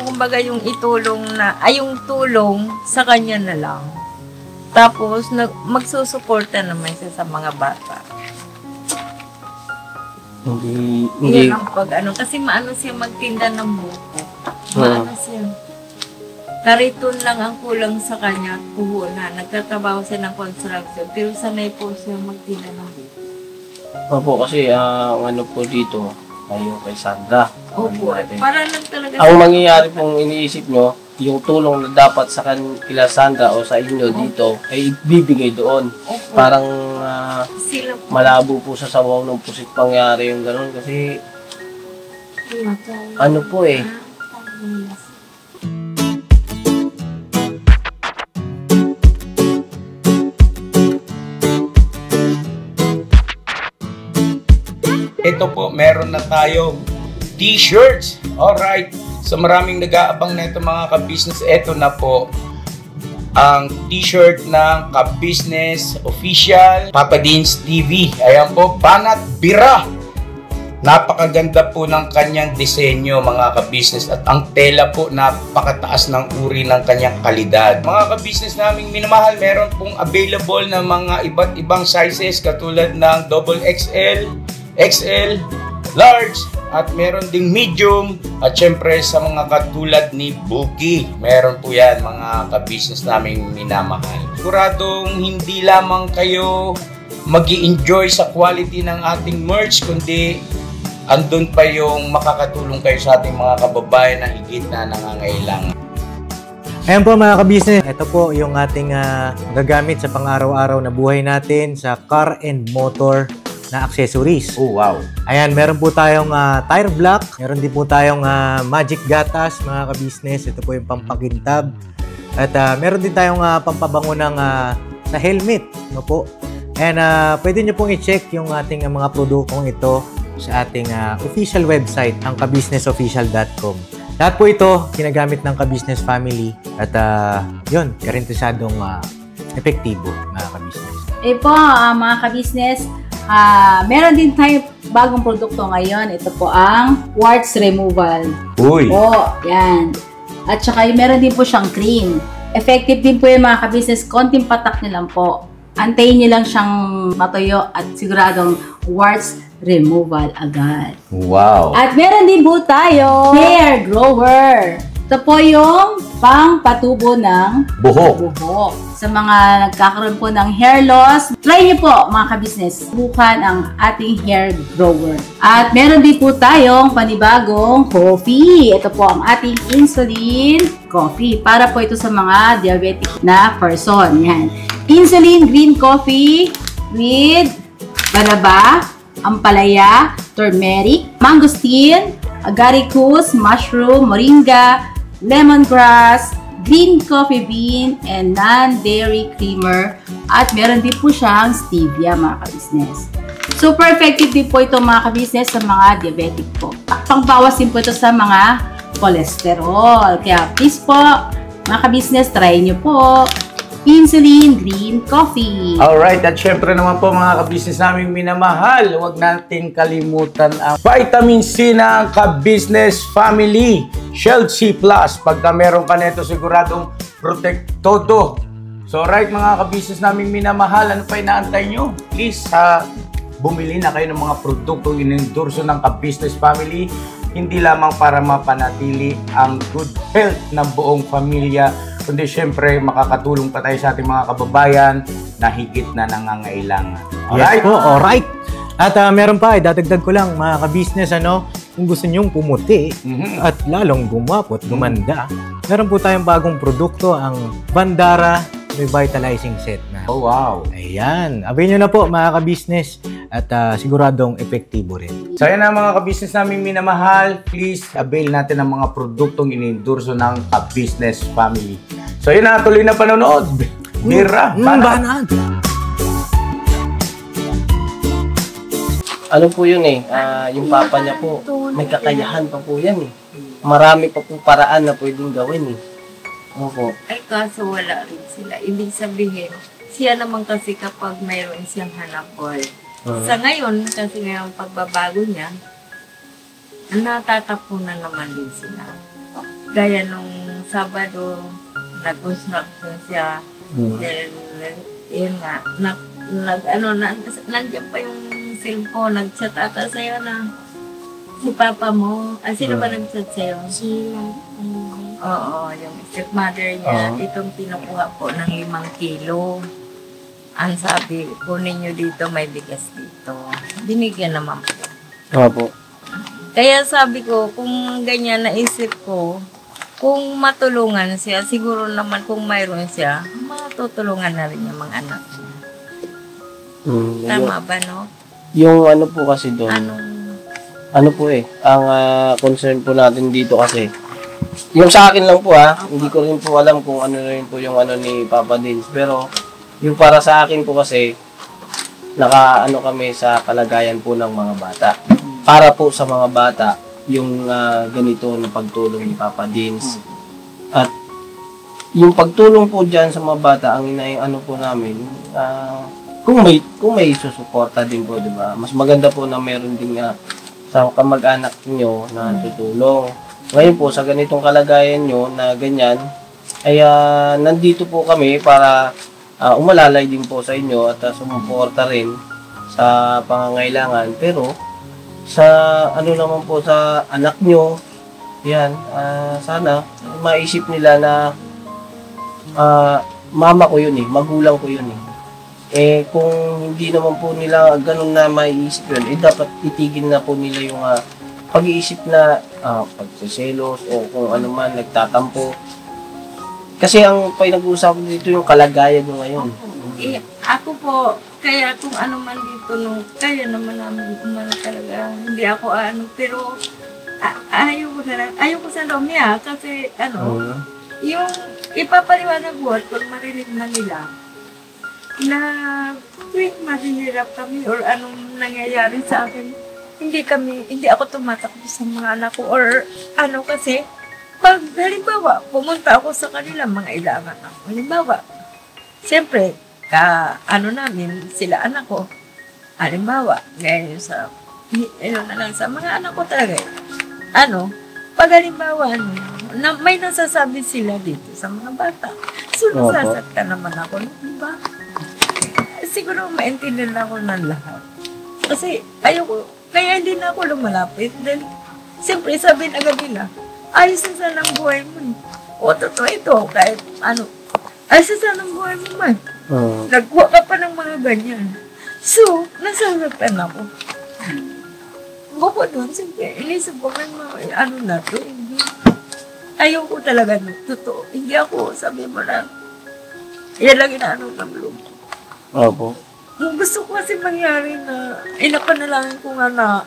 Speaker 1: kumbaga yung yung tulong sa kanya na lang. Tapos magsusuporta naman siya sa mga bata.
Speaker 3: Hindi.
Speaker 1: Yun ang kasi maano siya magtinda ng buko. Maano siya. Kariton lang ang kulang sa kanya, kuho na. Nagtatrabaho siya ng construction, pero sanay po siya magtinda ng buko.
Speaker 3: Opo, kasi ang po dito, ayun kay Sandra.
Speaker 1: Opo, para lang talaga
Speaker 3: Ang mangyayari pong iniisip nyo, yung tulong na dapat sa kila Sandra o sa inyo dito, ay ibibigay doon.
Speaker 1: Opo,
Speaker 3: Parang
Speaker 1: sila po.
Speaker 3: malabo po sa sawaw ng pusit pangyari yung gano'n kasi ano po
Speaker 7: Ito po, meron na tayong t-shirts. Alright. So maraming nag-aabang na ito mga ka-business. Ito na po ang t-shirt ng ka-business official Papa Dins TV. Ayan po, Banat Bira Napakaganda po ng kanyang disenyo mga ka-business at ang tela po napakataas ng uri ng kanyang kalidad. Mga ka-business naming minamahal, meron pong available na mga iba't ibang sizes katulad ng XXL, XL, large, at meron ding medium at syempre sa mga katulad ni Buki. Meron po yan mga ka-business naming minamahal. Siguradong hindi lamang kayo mag-i-enjoy sa quality ng ating merch kundi andun pa yung makakatulong kayo sa ating mga kababayan na higit na nangangailangan.
Speaker 8: Ayan po mga ka-business, ito po yung ating gagamit sa pang-araw-araw na buhay natin sa car and motor na accessories.
Speaker 7: Oh wow!
Speaker 8: Ayan, meron po tayong tire block, meron din po tayong magic gatas mga ka-business. Ito po yung pampakintab. At meron din tayong pampabango ng sa helmet. No po? And pwede nyo pong i-check yung ating mga produktong ito sa ating official website, ang kabusinessofficial.com. Lahat po ito ginagamit ng Ka-Business Family at yun, karintisadong epektibo mga ka-business.
Speaker 9: Po mga ka-business, meron din tayo bagong produkto ngayon. Ito po ang warts removal.
Speaker 7: Uy!
Speaker 9: Po, yan. At saka meron din po siyang cream. Effective din po yung mga ka-business, konting patak nyo lang po. Antayin nyo lang siyang matuyo at siguradong warts removal agad.
Speaker 7: Wow!
Speaker 9: At meron din po tayo hair grower. Ito po yung pang-patubo ng
Speaker 7: Buhok.
Speaker 9: Sa mga nagkakaroon po ng hair loss, try nyo po mga ka-business. Subukan ang ating hair grower. At meron din po tayong panibagong coffee. Ito po ang ating insulin coffee. Para po ito sa mga diabetic na person. Yan. Insulin green coffee with banaba, ampalaya, turmeric, mangosteen, agaricus, mushroom, moringa, lemongrass, green coffee bean, and non-dairy creamer. At meron din po siyang stevia mga ka-business. Super effective din po ito mga ka-business sa mga diabetic po. Pangbawas din po ito sa mga cholesterol. Kaya please po mga ka-business, try nyo po insulin green coffee.
Speaker 7: Alright, at syempre naman po mga ka-business naming minamahal, huwag natin kalimutan ang vitamin C ng Ka-Business Family, Shield C+. Pagka meron ka nito, siguradong protect todo. So alright mga ka-business naming minamahal, ano pa inaantay nyo? Please, bumili na kayo ng mga produktong inendorso ng Ka-Business Family, hindi lamang para mapanatili ang good health ng buong pamilya, kundi syempre makakatulong pa tayo sa ating mga kababayan na higit na nangangailangan. Alright?
Speaker 8: Yes po, alright. At meron pa, dadagdag ko lang mga ka-business, kung gusto nyong pumuti at lalong gumapot, gumanda, meron po tayong bagong produkto, ang Bandara Revitalizing Set na.
Speaker 7: Oh wow!
Speaker 8: Ayan, abay nyo na po mga ka-business at siguradong epektibo rin.
Speaker 7: So yan na mga ka-business namin minamahal, please avail natin ang mga produktong inendorso ng Ka-Business Family. So yun na, tuloy na panonood. Mira,
Speaker 8: banat.
Speaker 3: Ano po yun yung papa niya po, may kakayahan pa po yan Marami pa po paraan na pwedeng gawin Opo.
Speaker 1: Ay, kaso wala rin sila. Ibig sabihin, siya naman kasi kapag mayroon siyang hanapol. Sa ngayon, kasi ngayong pagbabago niya, natatapunan naman din sila. Gaya nung Sabado, nag-construction siya. Then, yun nga, nandiyan pa yung cellphone, nag-chat ata sa'yo na si papa mo. Sino ba nag-chat sa'yo? Oo, yung stepmother niya, itong pinukuha po ng 5 kilo. Ang sabi, kunin nyo dito, may bigas dito. Binigyan naman po.
Speaker 3: Opo.
Speaker 1: Kaya sabi ko, kung ganyan naisip ko, kung matulungan siya, siguro naman kung mayroon siya, matutulungan na rin yung mga anak niya. Tama ba, no?
Speaker 3: Yung ano po kasi doon, ano po ang concern po natin dito kasi, yung sa akin lang po hindi ko rin po alam kung ano rin po yung ano ni Papa Dins. Pero yung para sa akin po kasi naka-ano kami sa kalagayan po ng mga bata. Para po sa mga bata yung ganito na pagtulong ni Papa Dins. At yung pagtulong po diyan sa mga bata ang ano po namin kung may susuporta din po, di ba? Mas maganda po na meron din sa kamag-anak nyo na tutulong. Ngayon po, sa ganitong kalagayan nyo na ganyan, ay nandito po kami para umalalay din po sa inyo at sumuporta rin sa pangangailangan. Pero, sa ano naman po sa anak nyo, yan, sana maisip nila na mama ko yun magulang ko yun kung hindi naman po nila ganun na maiisip yun, dapat itigil na po nila yung pag-iisip na pagsiselos o kung ano man, nagtatampo. Kasi ang pinag-uusapan dito yung kalagayan nyo ngayon.
Speaker 1: Ako po, kaya kung ano man dito, kaya naman namin umano talaga, hindi ako pero ayaw ko sa Romea kasi yung ipapaliwanag ko at kung marinig na nila na tuwing mahihirap kami or anong nangyayari sa akin, hindi ako tumatakbo sa mga anak ko or kasi pag halimbawa pumunta ako sa kanila, mga ilangan ako, halimbawa siyempre namin sila anak ko, halimbawa ngayon sa na lang sa mga anak ko talaga pag halimbawa na may nasasabi sila dito sa mga bata, so nasasaktan naman ako, diba? Siguro maintindihan ako ng lahat. Kasi ayoko, kaya hindi na ako lumalapit. Dahil siyempre sabihin agad nila, ayos na sana ang buhay mo. O totoo ito, kahit ayos na sana ang buhay mo man. Nagkuha ka pa ng mga ganyan. So, nasasaktan ako. Bukod doon, siyempre, inisip ko may mga na to. Ayaw ko talaga totoo. Hindi ako, sabi mo na, yan lang inaano ng loob.
Speaker 3: Opo.
Speaker 1: Gusto ko kasi mangyari na, inapanalangin ko nga na,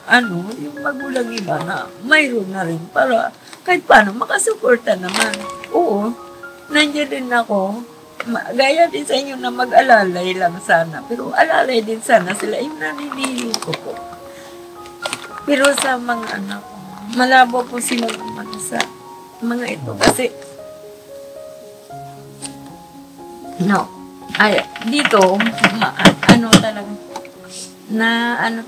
Speaker 1: yung magulang iba na mayroon na rin para kahit paano makasuporta naman. Oo, nandiyan din ako. Gaya din sa inyo na mag-alalay lang sana. Pero alalay din sana sila. Yung naninilig ko po. Pero sa mga anak ko, malabo po sila naman sa mga ito. Kasi, dito,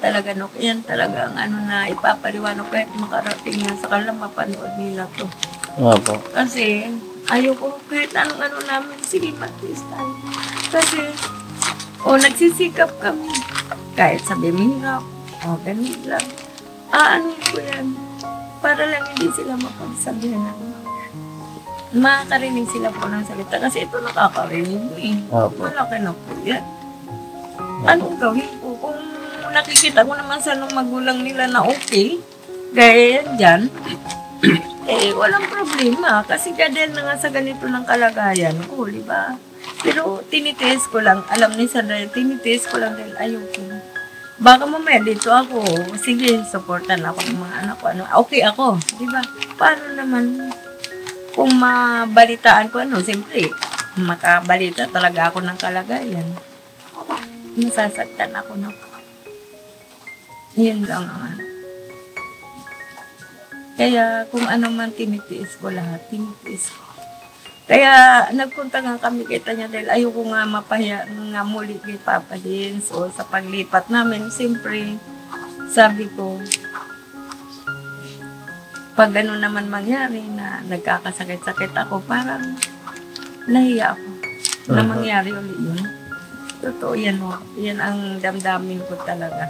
Speaker 1: talaga, yan talaga ang na ipapaliwanag kahit makarating na sa kanila, mapanood nila to.
Speaker 3: Opo.
Speaker 1: Kasi, ayoko kahit anong namin, sige mag-twist tayo. Kasi, nagsisikap kami. Kahit sabi mahirap, ganun lang. Ko yan. Para lang hindi sila mapagsabihan ako. Makakarinig sila po ng salita. Kasi ito nakakarinig mo Malaki na po yan. Anong gawin ko? Kung nakikita ko naman sa magulang nila na okay, gaya yan dyan, walang problema. Kasi dahil na nga sa ganito ng kalagayan ko, di ba? Pero tinitiis ko lang. Alam ni Sandra, tinitiis ko lang dahil ayoko. Baka mamaya dito ako, sige, supportan ako ng mga anak ko. Okay ako, di ba? Paano naman kung mabalitaan ko siyempre, makabalita talaga ako ng kalagayan. Nasasaktan ako na. Yun lang naman. Kaya kung ano man tinitiis ko lahat, tinitiis ko. Kaya nagpunta nga kami kay Tanya dahil ayoko nga mapahiya nga muli kay Papa din. So sa paglipat namin, siyempre, sabi ko, pag gano'n naman mangyari na nagkakasakit-sakit ako, parang nahiya ako na mangyari ulit yun. Totoo yan Yan ang damdamin ko talaga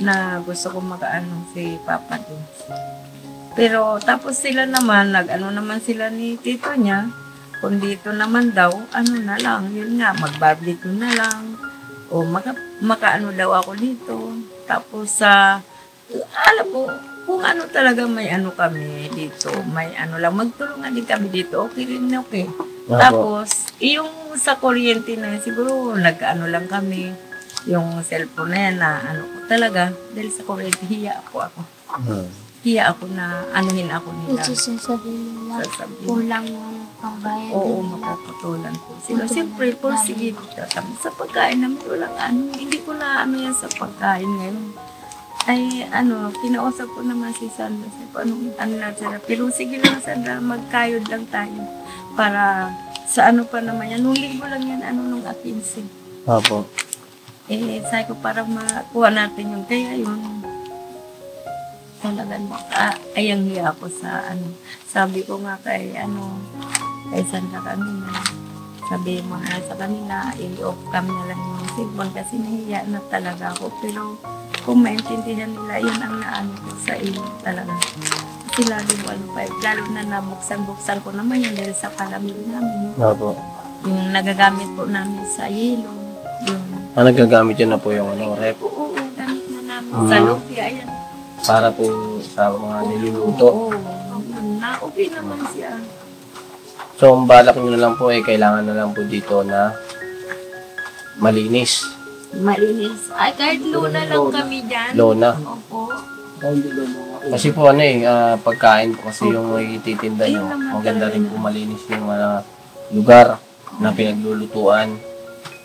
Speaker 1: na gusto ko makaano si Papa din. Pero tapos sila naman, naman sila ni tito niya, kung dito naman daw, na lang, yun nga, mag-barbecue na lang, o makaano daw ako dito. Tapos alam mo, kung talaga may kami dito, may lang, magtulungan din kami dito, okay rin, okay. Tapos, yung sa kuryente na siguro, lang kami, yung cellphone na yan na ko talaga, dahil sa kuryente, hiya ako. Hiya ako na anuhin ako nila.
Speaker 6: Sasabihin nila, kulang yung pambayad.
Speaker 1: Oo, makaputulan po sila. Siyempre, sige, sa pagkain namin, walang hindi ko na yan sa pagkain ngayon. Ay, kinausap ko naman si Sandra. Pero sige lang, Sandra, magkayod lang tayo. Para sa pa naman yan. Nung linggo lang yan, nung 15.
Speaker 3: Opo.
Speaker 1: Sabi ko, para makuha natin yung kaya yun. talagang ayang hiya ako sa sabi ko nga kay Sandra kanina, sabi mo na sa kanila, i-off cam na lang yung cellphone kasi nahiya na talaga ako. Pero kung maintindihan nila, yun ang naano ko sa iyo talaga. Kasi lalo na nabuksan-buksan ko naman yun dahil sa palamig namin.
Speaker 3: Opo.
Speaker 1: Yung nagagamit po namin sa yelo. Yung
Speaker 3: Nagagamit yun na po yung rep.
Speaker 1: oo, gamit na namin sa lumpia. Ayan.
Speaker 3: Para po sa mga niluluto.
Speaker 1: Oo, na-okay naman siya.
Speaker 3: So, ang balak nyo na lang po kailangan na lang po dito na malinis.
Speaker 1: Malinis. Ay, kahit luna lang kami dyan.
Speaker 3: Lona.
Speaker 1: Opo.
Speaker 3: Kasi po pagkain po kasi yung ititinda nyo.
Speaker 1: Ayun naman
Speaker 3: Maganda
Speaker 1: talaga
Speaker 3: rin
Speaker 1: na.
Speaker 3: po malinis yung lugar na pinaglulutuan.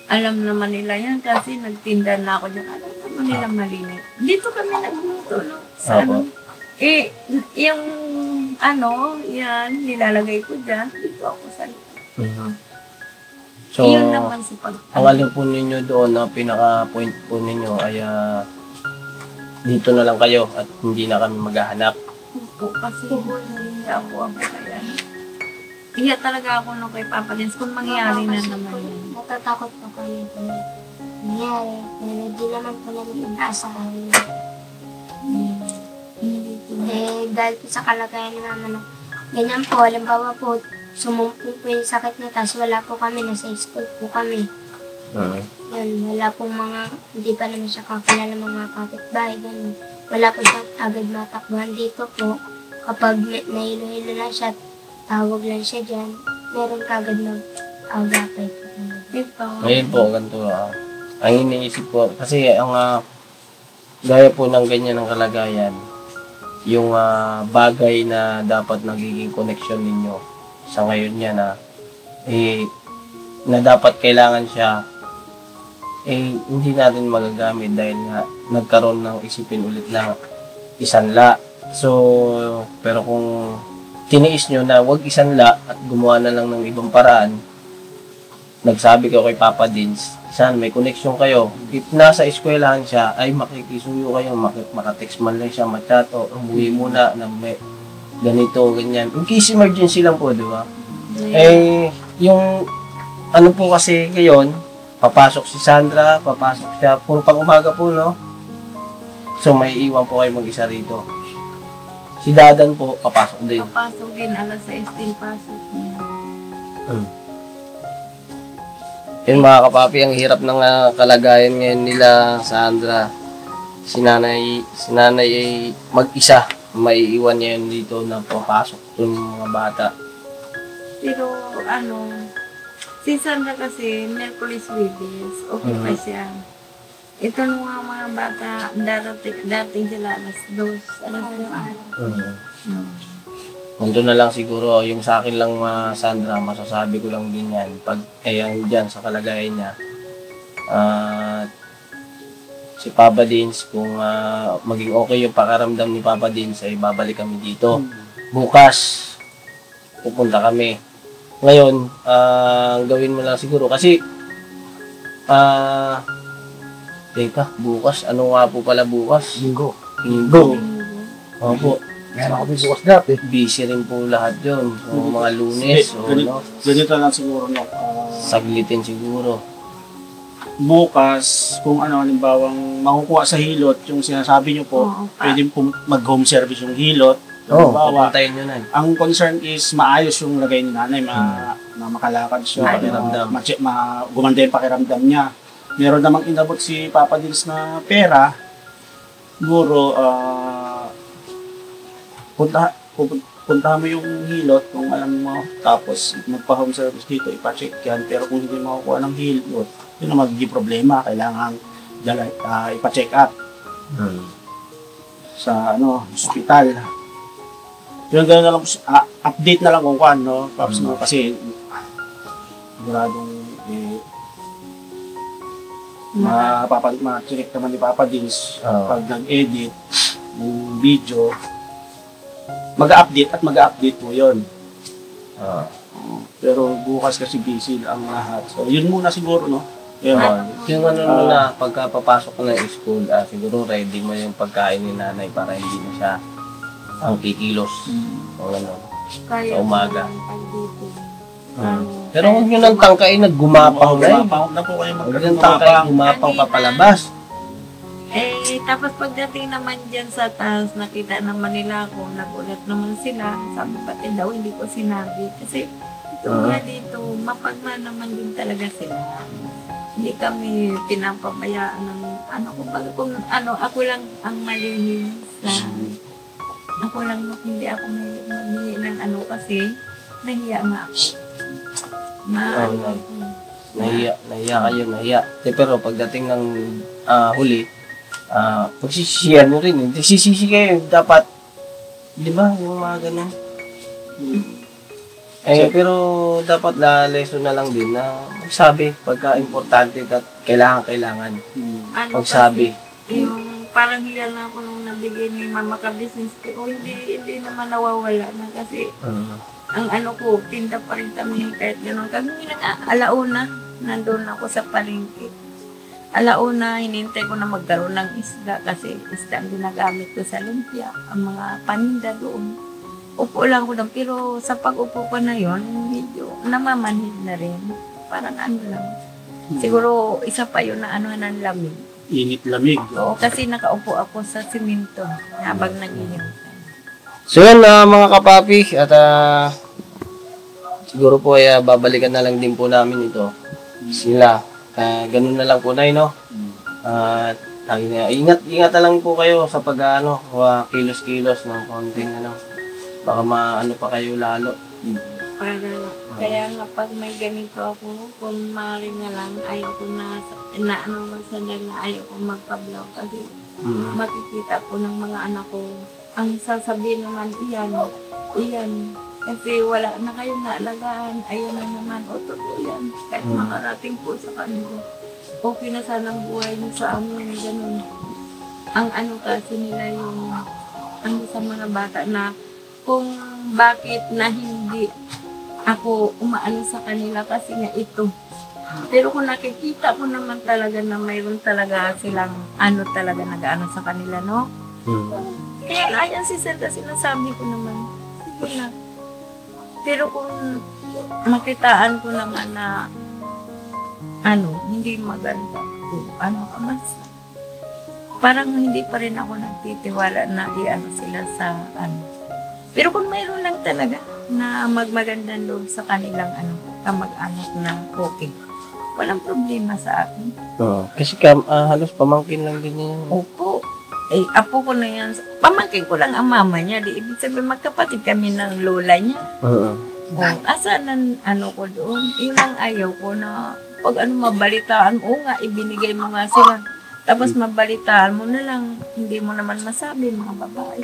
Speaker 1: Alam naman nila yan kasi nagtinda na ako dyan. Alam naman nila malinis. Dito kami nagluto, no? Sa
Speaker 3: Opo.
Speaker 1: yung yan, nilalagay ko dyan. Dito ako sa
Speaker 3: So,
Speaker 1: yun naman sa
Speaker 3: ang alam po ninyo doon na pinaka-point po ninyo ay dito na lang kayo at hindi na kami maghahanap.
Speaker 1: po kasi hindi ako kaya. Iya talaga ako nung kay Papa Dins kung mangyari na naman yun.
Speaker 6: Natatakot po kami kung nangyari. Pero di naman po namin inaasahan. Dahil po sa kalagayan ni Mama na ganyan po, halimbawa po, sumumpong po yung sakit niya, tapos wala po kami, nasa school po kami. Yan, wala pong hindi pa naman siya kakilala mga kapitbahay, ganun. Wala po siya agad matakbuhan dito po. Kapag nahilo-hilo na siya, tawag lang siya dyan, meron kagad mag-agapay po.
Speaker 3: Ngayon po, ganito ang iniisip ko, kasi ang gaya po ng ganyan ng kalagayan, yung bagay na dapat nagiging connection ninyo sa ngayon niya na dapat kailangan siya hindi natin magagamit dahil nga nagkaroon ng isipin ulit na isanla. So, pero kung tiniis nyo na wag isanla at gumawa na lang ng ibang paraan, nagsabi ko kay Papa Dins, sana may connection kayo. If nasa eskwelahan siya, ay makikisuyo kayo, makatext man lang siya, machat, o umuwi muna na may ganito, ganyan. In case emergency lang po, di ba? Yung ano po kasi ngayon, papasok si Sandra, papasok siya, puro pang umaga po, no? So, may iwan po kayo mag-isa rito. Si Dadan po, papasok din.
Speaker 1: Papasok din, alas 6 din pasok niya.
Speaker 3: Yun mga kapapi, ang hirap ng kalagayan ngayon nila, Sandra. Si nanay ay mag-isa. Maiiwan niya yun dito na papasok yung mga bata.
Speaker 1: Pero si Sandra kasi, Merkulis Wibis, okay pa siya. Ito nung mga bata, dating sila alas 2, alas 2.
Speaker 3: Nandun na lang siguro, yung sa akin lang Sandra, masasabi ko lang din yan. Pag kayang dyan sa kalagayan niya, si Papa Dins, kung maging okay yung pakaramdam ni Papa Dins, ay babalik kami dito. Bukas, pupunta kami. Ngayon, gawin mo lang siguro, kasi, teka, bukas, ano nga po pala bukas? Linggo. Opo.
Speaker 5: Meron kami bukas dati.
Speaker 3: Busy rin po lahat yun. So, mga Lunes.
Speaker 2: Ganito lang siguro, no?
Speaker 3: Saglitin siguro.
Speaker 2: Bukas, kung halimbawang makukuha sa hilot, yung sinasabi nyo po, pwede po mag-home service yung hilot.
Speaker 3: Papuntayin nyo na.
Speaker 2: Ang concern is maayos yung lagay ni nanay, na makalakad siya, gumanda yung pakiramdam niya. Meron namang inabot si Papa Dins na pera, siguro, punta mo yung hilot kung alam mo, tapos magpa-home service dito, ipa-check yan. Pero kung hindi makukuha ng hilot, yun ang magiging problema. Kailangan ipa-check up sa hospital. Yung gano'n na lang, update na lang kung ano, Paps, no? Kasi siguradong ma-check naman ni Papa Dins pag nag-edit yung video, mag-update po yun. Pero bukas kasi busy ang lahat. So, yun muna siguro, no?
Speaker 3: Yung ano na, pagka papasok ko ng school, siguro ready mo yung pagkain ni nanay para hindi na siya ang kikilos. O ano,
Speaker 1: Kaya
Speaker 3: sa umaga.
Speaker 1: ko lang dito.
Speaker 3: Pero huwag nyo nang tangkain na gumapang na eh.
Speaker 2: Gumapang na po kayo
Speaker 3: Huwag nyo nang tangkain gumapang papalabas.
Speaker 1: Tapos pagdating naman dyan sa taas, nakita naman nila ako, nagulat naman sila. Sabi pati daw, hindi ko sinabi. Kasi ito nga dito, mapagman naman din talaga sila. Hindi kami pinapabayaan ng kung ako lang ang malihim sa ako lang hindi ako may ng kasi nahiya nga ako.
Speaker 3: Nahiya kayo, nahiya. Pero pagdating ng huli, pagsisisihan mo rin. Hindi sisisi kayo. Dapat, di ba? Yung mga ganun. Pero dapat na lesson na lang din na magsabi pagka importante at kailangan. Magsabi.
Speaker 1: Yung parang hiya na ako nung nabigay ni Mama Ka-Business ko. Hindi naman nawawala na kasi ang ko, tinda pa rin kami kahit gano'n. Kami alauna, nandun ako sa palengke. Alauna, hinintay ko na magkaroon ng isda kasi isda ang ginagamit ko sa lumpia, ang mga paninda doon. Upo lang ko doon, pero sa pag-upo ko na yon, medyo namamanhid na rin. Parang lang. Siguro isa pa yun na ng lamig.
Speaker 2: Init-lamig.
Speaker 1: Oo, kasi nakaupo ako sa simento habang naghihintay.
Speaker 3: So yan mga kapapi, at siguro po ay babalikan na lang din po namin ito. Sila. Ganun na lang po na no? Ingat na lang po kayo sa pag kilos-kilos ng konting baka maano pa kayo lalo.
Speaker 1: Kaya nga pag may ganito ako, kung maaari na lang, ayaw ko na ayaw ko magpa-vlog kasi makikita ko ng mga anak ko. Ang sasabihin naman, iyan. Kasi wala na kayong naalagaan, ayaw na naman, totoo yan. Kahit makarating po sa kanila. Okay na sanang buhay niyo sa amin, ganun. Ang kasi nila yung, sa mga bata na, kung bakit na hindi ako umaano sa kanila kasi nga ito. Pero kung nakikita ko naman talaga na mayroon talaga silang talaga nag-ano sa kanila, no? Kaya ayan si Zelda, sinasabi ko naman. Sige na. Pero kung makitaan ko naman na hindi maganda, mas parang hindi pa rin ako nagtitiwala na sila sa Pero kung mayroon lang talaga na magmagandang loob sa kanilang kamag-anak na cooking, walang problema sa akin.
Speaker 3: Kasi halos pamangkin lang din niya.
Speaker 1: Opo. Apo ko na yan. Pamangkin ko lang ang mama niya. Di ibig sabihin magkapatid kami ng lola niya. Asan ang ko doon? Yun ang ayaw ko na pag mabalitaan, ibinigay mo nga sila. Tapos mabalitaan mo na lang, hindi mo naman masabi mga babae.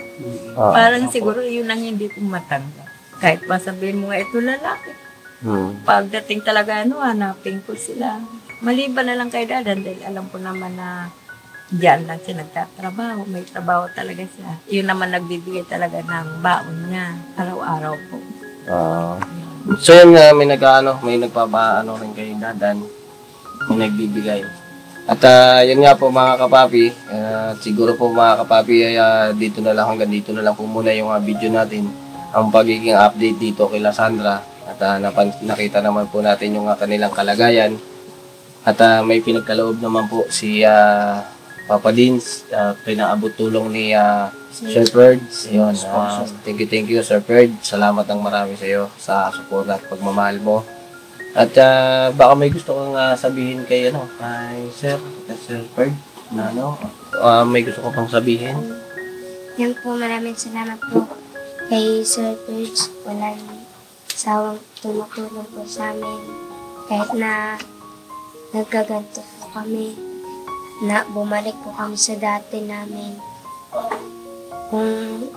Speaker 1: Parang siguro yun ang hindi ko matanggap. Kahit pa sabihin mo nga ito lalaki. Pagdating talaga hanapin ko sila. Maliban na lang kay Dadan dahil alam ko naman na diyan lang siya nagtatrabaho. May trabaho talaga siya. Yun naman nagbibigay talaga ng baon niya. Araw-araw po.
Speaker 3: So yun may nagpapaano rin kay Dadan. May nagbibigay. At yun nga po mga kapapi, siguro po mga kapapi dito na lang, hanggang dito na lang po muna yung video natin, ang pagiging update dito kay Sandra. At nakita naman po natin yung kanilang kalagayan. At may pinagkaloob naman po si Papa Dins, pinaabot tulong ni Sir Ferds. Yun, thank you Sir Ferds. Salamat ng marami sa iyo sa support at pagmamahal mo. At baka may gusto kang sabihin kay Sir Ferds na may gusto ko pang sabihin.
Speaker 6: Yan po, maraming salamat po kay Sir Ferds. Walang sawang tumutulong po sa amin. Kahit na nagkaganto po kami, na bumalik po kami sa dati namin. Kung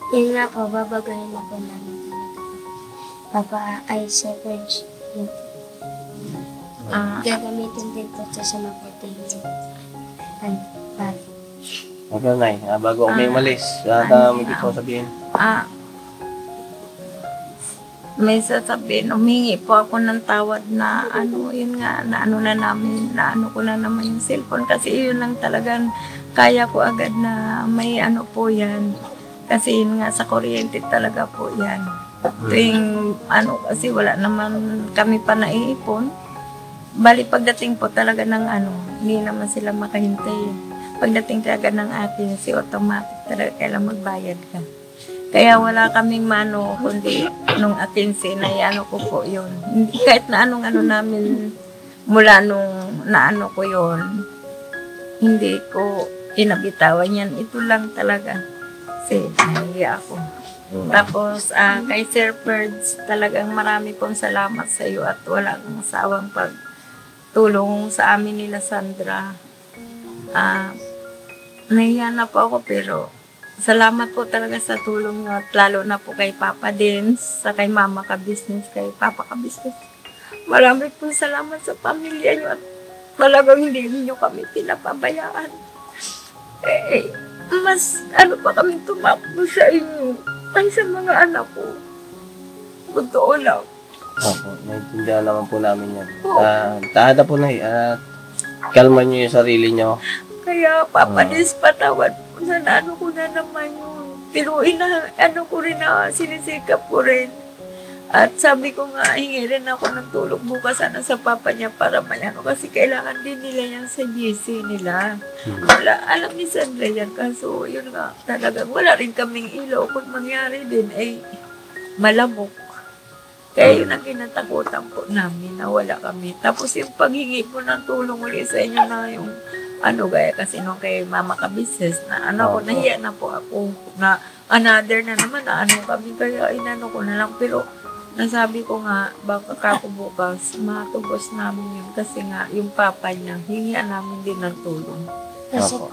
Speaker 6: yun nga po, babagayin na po namin. Papa ay Sir Ferds. Gagamitin din po ito sa mabuting
Speaker 3: Okay, Nay. Bago ako may umalis, may gusto ko sabihin.
Speaker 1: may sasabihin, humingi po ako ng tawad na yun nga, na ano ko na naman yung cellphone kasi yun lang talagang kaya ko agad na may po yan. Kasi yun nga, sa kuryente talaga po yan. Tuwing kasi wala naman kami pa naiipon. Bali pagdating po talaga ng hindi naman sila makahintay. Pagdating talaga ng atin, si automatic talaga kailang magbayad ka. Kaya wala kaming kundi nung agency na ko po yun. Hindi, kahit na anong namin mula nung ko yun, hindi ko inabitawan yan. Ito lang talaga. Kasi nahiya ako. Tapos kay Sir Ferds, talagang marami pong salamat sa iyo at walang sawang pagtulong sa amin nila Sandra. Nahiya na po ako pero salamat po talaga sa tulong niyo at lalo na po kay Papa Dins, sa kay Mama Ka-Business, kay Papa Ka-Business. Marami po salamat sa pamilya niyo at talagang hindi niyo kami pinapabayaan. Mas pa kami tumakbo sa inyo ay sa mga anak ko. Totoo lang.
Speaker 3: Opo, naiintindihan naman po namin yan. Tahada po na kalma niyo yung sarili niyo.
Speaker 1: Kaya Papa Dins, patawad po sa ko na naman yun. Pero ko rin na sinisikap ko rin. At sabi ko nga, hingi rin ako ng tulong bukas sa papa niya para kasi kailangan din nila yan sa GC nila. Wala, alam ni Sandra yan, kaso yun nga, talagang wala rin kaming ilaw. Kung mangyari din, malamok. Kaya yun ang kinatakutan po namin na wala kami. Tapos yung paghingi po ng tulong ulit sa inyo na yung gaya kasi nung kay Mama Ka-Business na nahiya na po ako na another na naman na kami kaya ko na lang pero nasabi ko nga baka kako bukas matubos namin yun kasi nga yung papa niya hingian namin din ng tulong.
Speaker 6: Kasi po,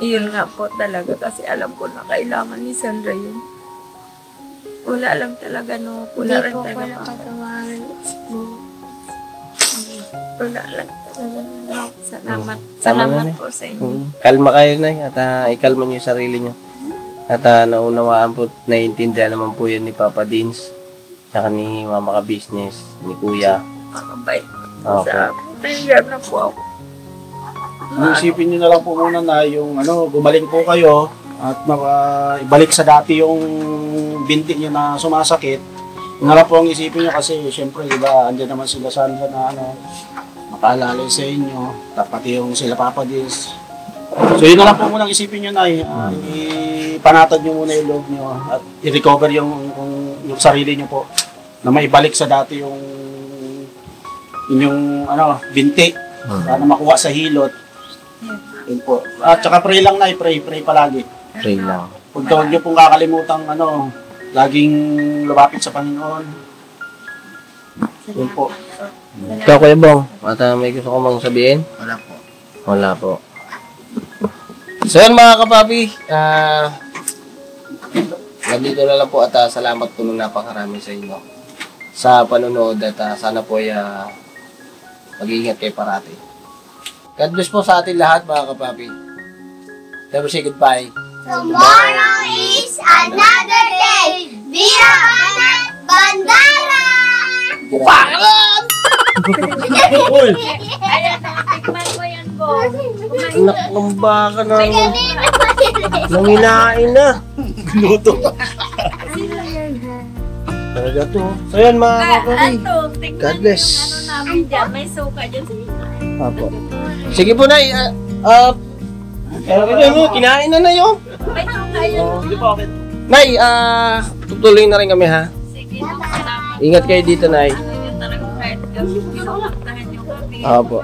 Speaker 1: Iyon nga po talaga kasi alam ko na kailangan ni Sandra yun. Wala lang talaga wala rin
Speaker 6: po
Speaker 1: talaga
Speaker 6: katawaran.
Speaker 1: Wala lang talaga. Salamat po sa inyo.
Speaker 3: Kalma kayo na at ikalma niyo yung sarili niyo. At naunawaan po, naiintindihan naman po yan ni Papa Dins, saka ni Mama Ka-Business, ni Kuya.
Speaker 1: Makabait
Speaker 3: Okay.
Speaker 1: sa akin. Nahiya na po ako.
Speaker 2: Isipin nyo na lang po muna na yung gumaling po kayo at ibalik sa dati yung binti nyo na sumasakit. Yun na lang po ang isipin nyo kasi syempre diba andyan naman sila Sandra na makaalala sa inyo, pati yung sila Papa Dins. So yun na lang po muna ang isipin nyo na ipanatag nyo muna yung loob nyo at i-recover yung sarili nyo po na maibalik sa dati yung inyong binti para makuha sa hilot. Yun po. At saka pray lang na, pray palagi.
Speaker 3: Pray lang.
Speaker 2: Huwag nyo pong kakalimutang laging lumapit sa Panginoon. Yun po.
Speaker 3: Ikaw, Kuya Bong, at may gusto ko mang sabihin?
Speaker 5: Wala po.
Speaker 3: Wala po. So yan mga kapapi, nandito na lang po at salamat po nung napakarami sa inyo sa panonood at sana po ay mag-iingat kayo parati. God bless po sa atin lahat mga kapapi. Never say goodbye.
Speaker 6: Tomorrow is another day. Vira Banat Bandara!
Speaker 3: Pangalan!
Speaker 2: Uy!
Speaker 1: Ayan, nakatikman ko yan po.
Speaker 3: Anak ng baka na nanginain na.
Speaker 2: Luto.
Speaker 3: Talaga to. So yan mga kapapi.
Speaker 1: Tingnan
Speaker 3: God bless.
Speaker 1: yung namin dyan. May suka dyan.
Speaker 3: Apo. Sige po, Nay. Kinain na yun.
Speaker 1: May suka yan.
Speaker 3: Nay, tutuloy na rin kami ha.
Speaker 1: Sige, salamat.
Speaker 3: Ingat kayo dito, Nay.
Speaker 1: Yun talaga kahit gabi. Pinuntahan yung kami.
Speaker 3: Apo.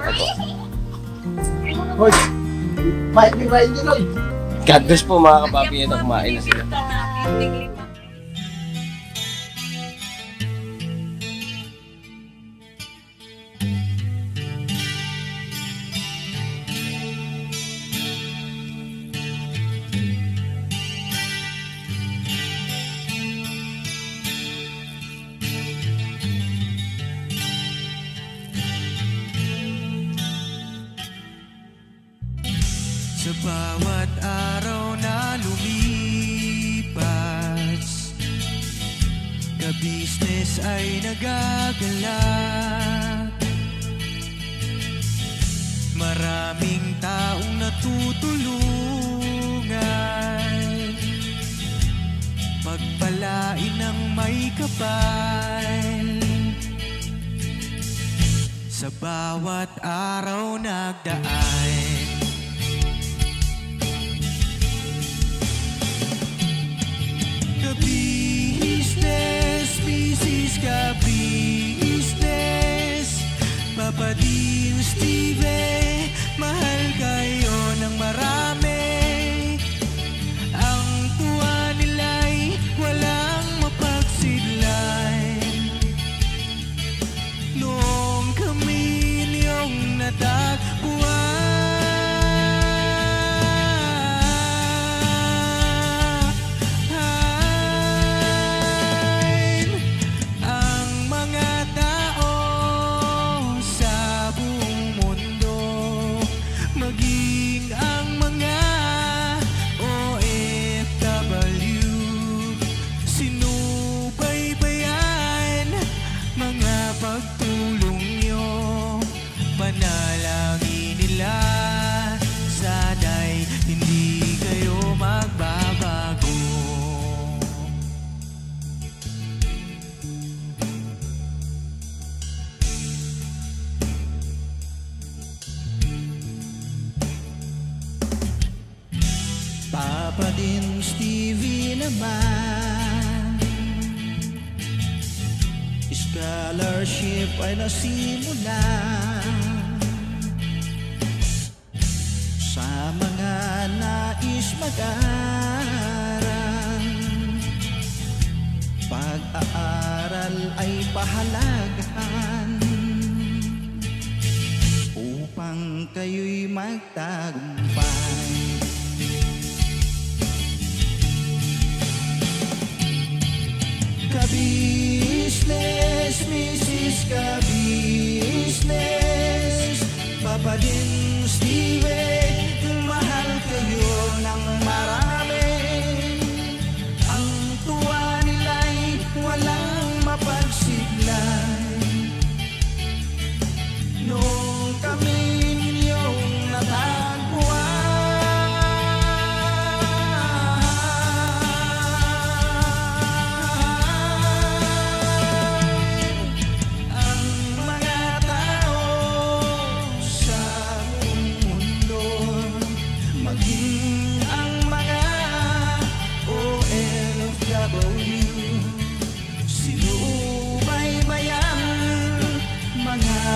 Speaker 5: Hoy! May din, Hoy!
Speaker 3: God bless po mga kapapi. Ito, kumain na sila.
Speaker 4: Sa bawat araw na lumipas, ka-business ay nagagalak. Maraming taong natutulungan, pagpalain ng may kapal. Sa bawat araw nagdaan, ka-business, business ka-business, Papa Dean, Steve, mahal kayo ng marami. Ang tuwa nila'y walang mapagsidlan. Noong kami niyong natagpuan, ang mga tao sa buong mundo, maging ang mga OFW, sinubaybayan mga pagtulong nyo. Panalangin nila, sana'y hindi kayo magbabago. Papa Dean, Stevie naman, scholarship ay nasimula sa mga nais mag-aral. Pag-aaral ay pahalagahan upang kayo'y magtagumpay. Ka-business, Mrs. Ka-business, Papa Dean, Steve, mahal kayo ng marami. Ang tuwa nila'y walang mapagsidlan. Noong kami ninyong natagpuan,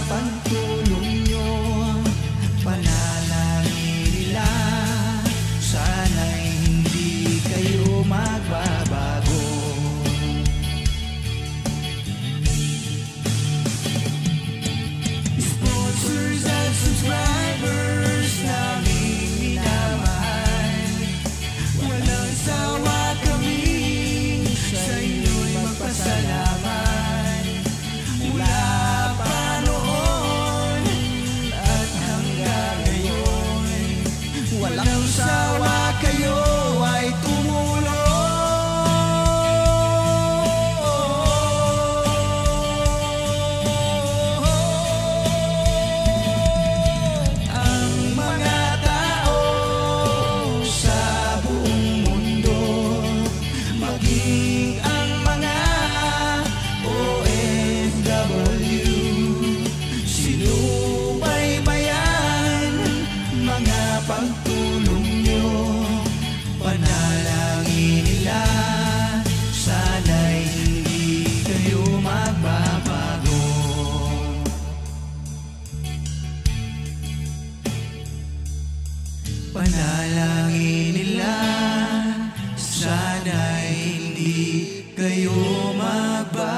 Speaker 4: pagtulong nyo, panalangin nila, sana'y hindi kayo magbabago. Sponsors at subscribers naming minamahal, walang sawa kami sa inyo'y magpasalamat. Mula pa noon at hanggang ngayon, walang sawa kayo ay tumulong. Ang mga tao sa buong mundo, maging ang mga OFW, sinubaybayan mga pagtulong nyo. Panalangin nila, sana'y hindi kayo magbabago. Panalangin nila, sana'y hindi kayo magbabago.